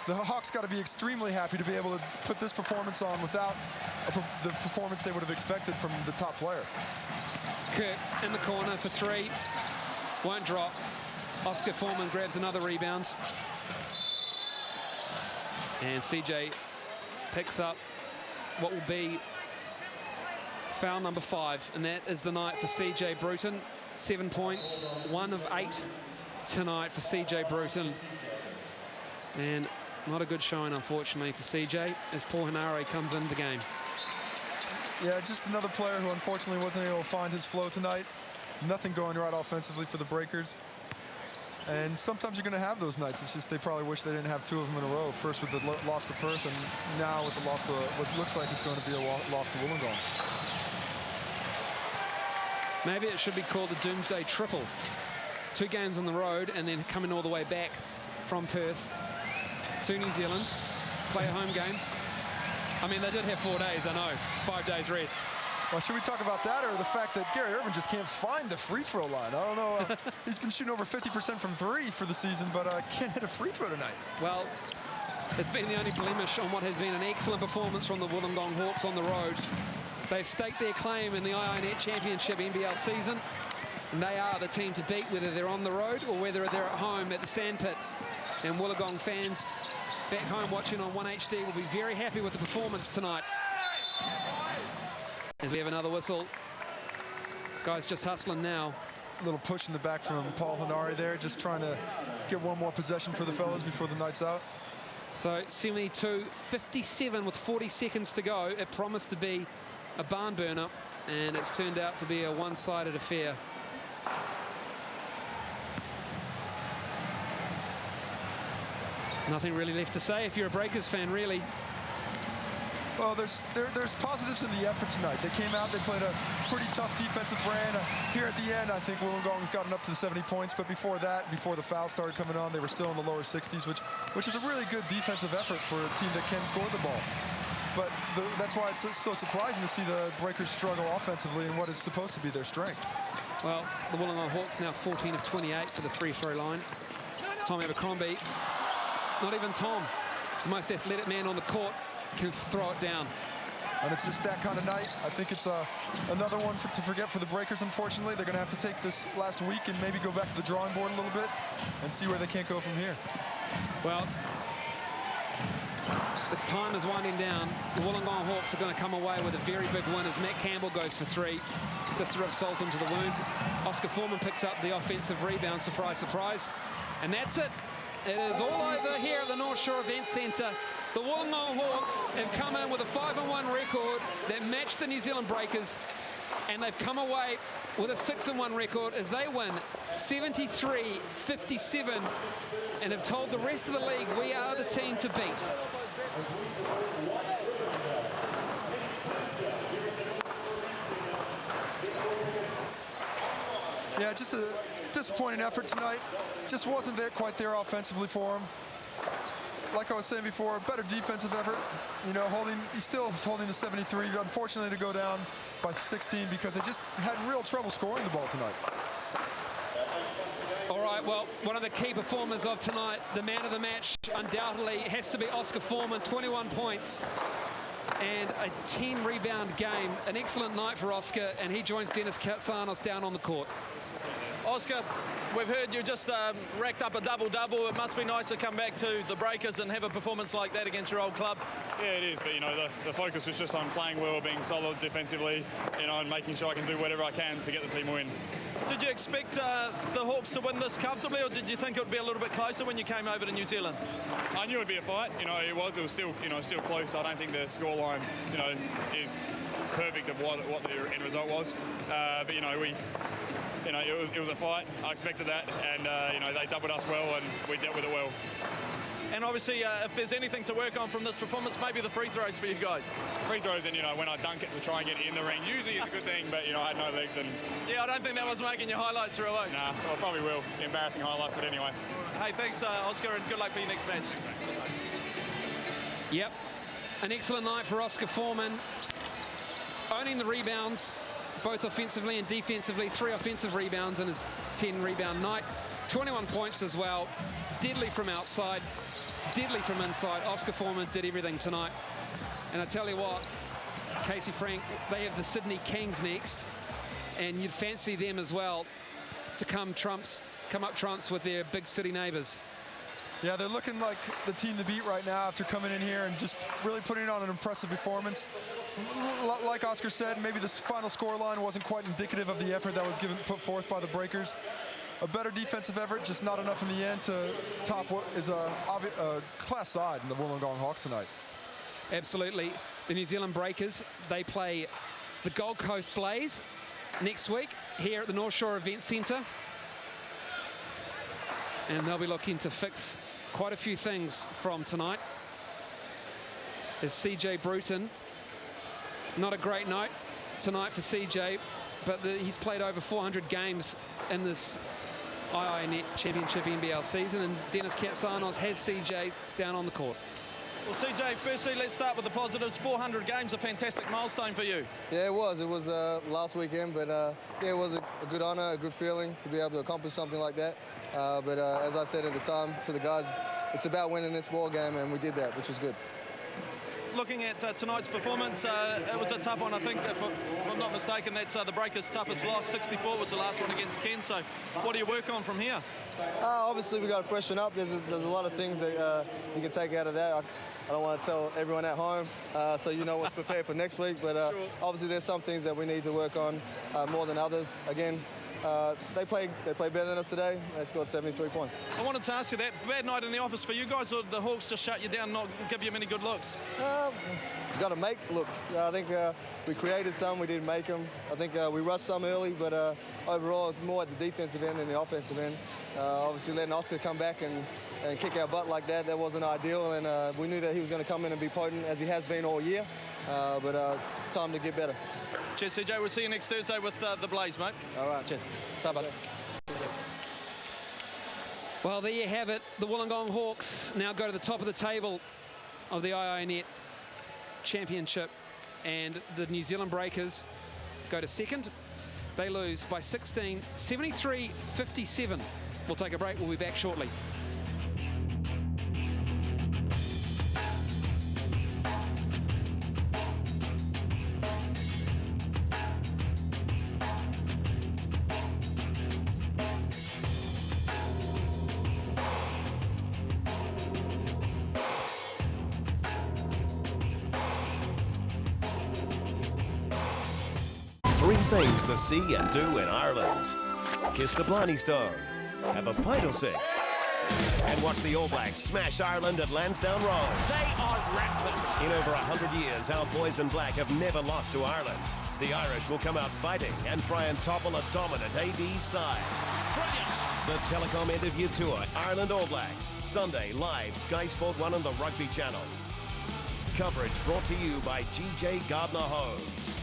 the Hawks got to be extremely happy to be able to put this performance on without the performance they would have expected from the top player. Kirk in the corner for 3. Won't drop. Oscar Foreman grabs another rebound. And CJ picks up what will be foul number 5. And that is the night for CJ Bruton. 7 points, 1 of 8 tonight for CJ Bruton. And not a good showing, unfortunately, for CJ as Paul Henare comes into the game. Yeah, just another player who unfortunately wasn't able to find his flow tonight. Nothing going right offensively for the Breakers. And sometimes you're going to have those nights. It's just they probably wish they didn't have 2 of them in a row. First with the loss to Perth, and now with the loss to what looks like it's going to be a loss to Wollongong. Maybe it should be called the Doomsday Triple. 2 games on the road and then coming all the way back from Perth to New Zealand, play a home game. I mean, they did have 4 days, I know, 5 days rest. Well, should we talk about that or the fact that Gary Irvin just can't find the free throw line? I don't know. He's been shooting over 50% from 3 for the season, but can't hit a free throw tonight. Well, it's been the only blemish on what has been an excellent performance from the Wollongong Hawks on the road. They've staked their claim in the IINet Championship NBL season, and they are the team to beat, whether they're on the road or whether they're at home at the Sandpit. And Wollongong fans back home watching on 1HD will be very happy with the performance tonight. As we have another whistle. Guys just hustling now. A little push in the back from Paul Henare there, just trying to get one more possession for the fellas before the night's out. So 72-57 with 40 seconds to go. It promised to be a barn burner, and it's turned out to be a one-sided affair. Nothing really left to say if you're a Breakers fan, really. Well, there's positives in the effort tonight. They came out, they played a pretty tough defensive brand. Here at the end, I think Wollongong's gotten up to the 70 points, but before that, before the foul started coming on, they were still in the lower 60s, which is a really good defensive effort for a team that can score the ball. But that's why it's so surprising to see the Breakers struggle offensively in what is supposed to be their strength. Well, the Wollongong Hawks now 14 of 28 for the free throw line. It's Tom Abercrombie. Not even Tom, the most athletic man on the court, can throw it down. And it's just that kind of night. I think it's another one to forget for the Breakers, unfortunately. They're going to have to take this last week and maybe go back to the drawing board a little bit and see where they can't go from here. Well, the time is winding down. The Wollongong Hawks are going to come away with a very big win as Matt Campbell goes for 3, just to rub salt into the wound. Oscar Foreman picks up the offensive rebound, surprise, surprise. And that's it. It is all over here at the North Shore Event Centre. The Wollongong Hawks have come in with a 5-1 record that matched the New Zealand Breakers, and they've come away with a 6-1 record as they win 73-57 and have told the rest of the league we are the team to beat. Yeah, just a disappointing effort tonight. Just wasn't quite there offensively for him. Like I was saying before, a better defensive effort. You know, he's still holding the 73. Unfortunately, to go down by 16 because they just had real trouble scoring the ball tonight. All right, well, one of the key performers of tonight, the man of the match, undoubtedly has to be Oscar Foreman, 21 points and a 10-rebound game. An excellent night for Oscar, and he joins Dennis Katsanos down on the court. Oscar, we've heard you just racked up a double-double. It must be nice to come back to the Breakers and have a performance like that against your old club. Yeah, it is, but you know, the focus was just on playing well, being solid defensively, you know, and making sure I can do whatever I can to get the team a win. Did you expect the Hawks to win this comfortably, or did you think it would be a little bit closer when you came over to New Zealand? I knew it would be a fight. You know, it was still, you know, still close. I don't think the scoreline, you know, is perfect of what the end result was. But you know, it was a fight. I expected that, and you know, they doubled us well, and we dealt with it well. And obviously, if there's anything to work on from this performance, maybe the free throws for you guys. Free throws, and you know, when I dunk it to try and get it in the ring, usually is a good thing, but you know, I had no legs, and yeah, I don't think that was making your highlights reel out. Nah, well, probably will. Embarrassing highlight, but anyway. Hey, thanks, Oscar, and good luck for your next match. Yep, an excellent night for Oscar Foreman. Owning the rebounds, both offensively and defensively. 3 offensive rebounds in his 10 rebound night. 21 points as well. Deadly from outside, deadly from inside. Oscar Foreman did everything tonight. And I tell you what, Casey Frank, they have the Sydney Kings next, and you'd fancy them as well to come up trumps with their big city neighbours. Yeah, they're looking like the team to beat right now after coming in here and just really putting on an impressive performance. Like Oscar said, maybe this final scoreline wasn't quite indicative of the effort that was put forth by the Breakers. A better defensive effort, just not enough in the end to top what is a class side in the Wollongong Hawks tonight. Absolutely. The New Zealand Breakers, they play the Gold Coast Blaze next week here at the North Shore Event Centre. And they'll be looking to fix quite a few things from tonight. As CJ Bruton, not a great night tonight for CJ, but he's played over 400 games in this IINet Championship NBL season, and Dennis Katsanos has CJ down on the court. Well, CJ, firstly, let's start with the positives. 400 games, a fantastic milestone for you. Yeah, it was. It was last weekend, but yeah, it was a good honour, a good feeling to be able to accomplish something like that. But as I said at the time to the guys, it's about winning this ball game, and we did that, which is good. Looking at tonight's performance, it was a tough one. I think, if I'm not mistaken, that's the Breakers' toughest loss. 64 was the last one against Ken. So what do you work on from here? Obviously, we got to freshen up. There's a lot of things that you can take out of that. I don't want to tell everyone at home, so you know what's prepared for next week. But sure. Obviously, there's some things that we need to work on more than others. Again, they played better than us today. They scored 73 points. I wanted to ask you that. Bad night in the office for you guys, or the Hawks just shut you down, not give you many good looks? Got to make looks. I think we created some, we didn't make them. I think we rushed some early, but overall it's more at the defensive end than the offensive end. Obviously letting Oscar come back and kick our butt like that wasn't ideal, and we knew that he was going to come in and be potent as he has been all year, but it's time to get better. Cheers, CJ. We'll see you next Thursday with the Blaze, mate. All right, cheers. Ta, bud. Well, there you have it. The Wollongong Hawks now go to the top of the table of the IINet Championship, and the New Zealand Breakers go to second. They lose by 16, 73-57. We'll take a break. We'll be back shortly. Three things to see and do in Ireland. Kiss the Blarney Stone, have a pint of six, and watch the All Blacks smash Ireland at Lansdowne Road. They are rampant. In over 100 years, our boys in black have never lost to Ireland. The Irish will come out fighting and try and topple a dominant AB side. Brilliant. The Telecom Interview Tour, Ireland All Blacks, Sunday, live, Sky Sport 1 on the Rugby Channel. Coverage brought to you by GJ Gardner Homes.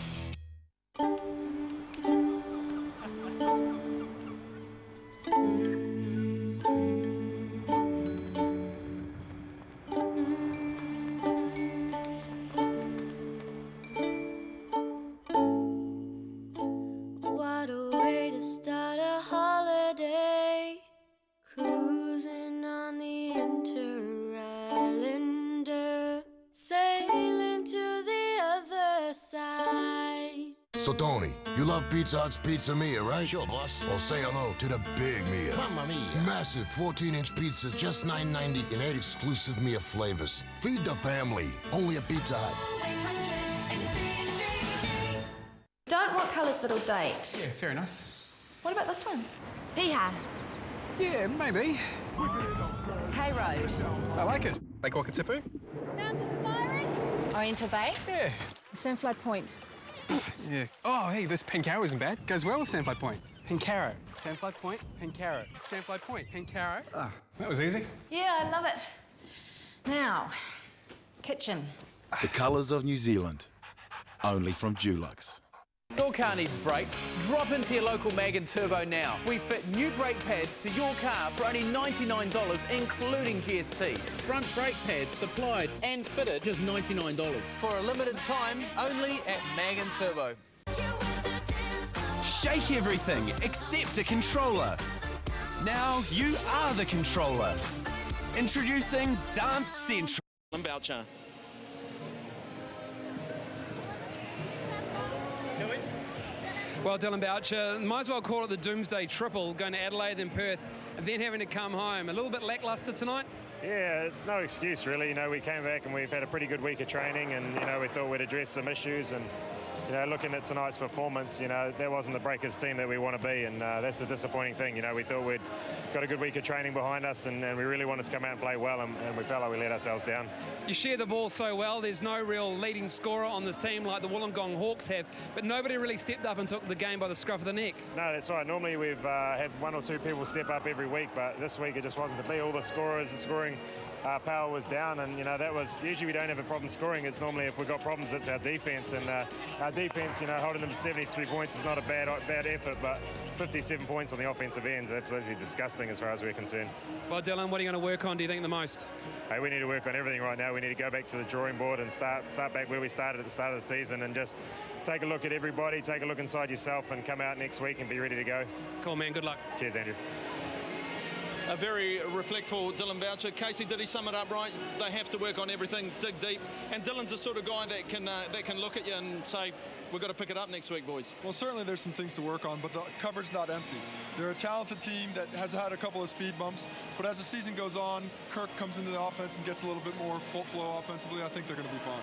What a way to start a holiday, cruising on the Inter-Islander, sailing to the other side. So, Tony, you love Pizza Hut's Pizza Mia, right? Sure, boss. Well, say hello to the Big Mia. Mamma mia. Massive 14-inch pizza, just $9.90 in 8 exclusive Mia flavors. Feed the family. Only at Pizza Hut. Don't want colours that'll date. Yeah, fair enough. What about this one? Hee-ha. Yeah, maybe. K Road. I like it. Like Wakatipu? Sounds inspiring. Oriental Bay? Yeah. Sandfly Point. Yeah. Oh, hey, this pink arrow isn't bad. Goes well with Sandfly Point. Pink arrow. Sandfly Point, pink arrow. Sandfly Point, pink arrow. Ah, that was easy. Yeah, I love it. Now, kitchen. The colours of New Zealand. Only from Dulux. Your car needs brakes? Drop into your local Mag & Turbo now. We fit new brake pads to your car for only $99, including GST. Front brake pads supplied and fitted just $99. For a limited time, only at Mag & Turbo. Shake everything except a controller. Now you are the controller. Introducing Dance Central. Boucher. Well, Dylan Boucher, might as well call it the Doomsday Triple, going to Adelaide, then Perth, and then having to come home. A little bit lacklustre tonight? Yeah, it's no excuse, really. You know, we came back and we've had a pretty good week of training, and, you know, we thought we'd address some issues. And, you know, looking at tonight's performance, you know, that wasn't the Breakers team that we want to be, and that's the disappointing thing. You know, we thought we'd got a good week of training behind us, and we really wanted to come out and play well, and we felt like we let ourselves down. You share the ball so well. There's no real leading scorer on this team like the Wollongong Hawks have, but nobody really stepped up and took the game by the scruff of the neck. No, that's right. Normally we've had one or two people step up every week, but this week it just wasn't to be. All the scorers, the scoring power was down, and, you know, that was usually we don't have a problem scoring. It's normally if we've got problems, it's our defense, and our defense, you know, holding them to 73 points is not a bad effort, but 57 points on the offensive end is absolutely disgusting as far as we're concerned. Well, Dylan, what are you going to work on, do you think, the most? Hey, we need to work on everything right now. We need to go back to the drawing board and start back where we started at the start of the season, and just take a look at everybody, take a look inside yourself, and come out next week and be ready to go. Cool, man. Good luck. Cheers, Andrew. A very reflectful Dylan Boucher. Casey, did he sum it up right? They have to work on everything, dig deep. And Dylan's the sort of guy that can look at you and say, we've got to pick it up next week, boys. Well, certainly there's some things to work on, but the cupboard's not empty. They're a talented team that has had a couple of speed bumps, but as the season goes on, Kirk comes into the offense and gets a little bit more full flow offensively. I think they're going to be fine.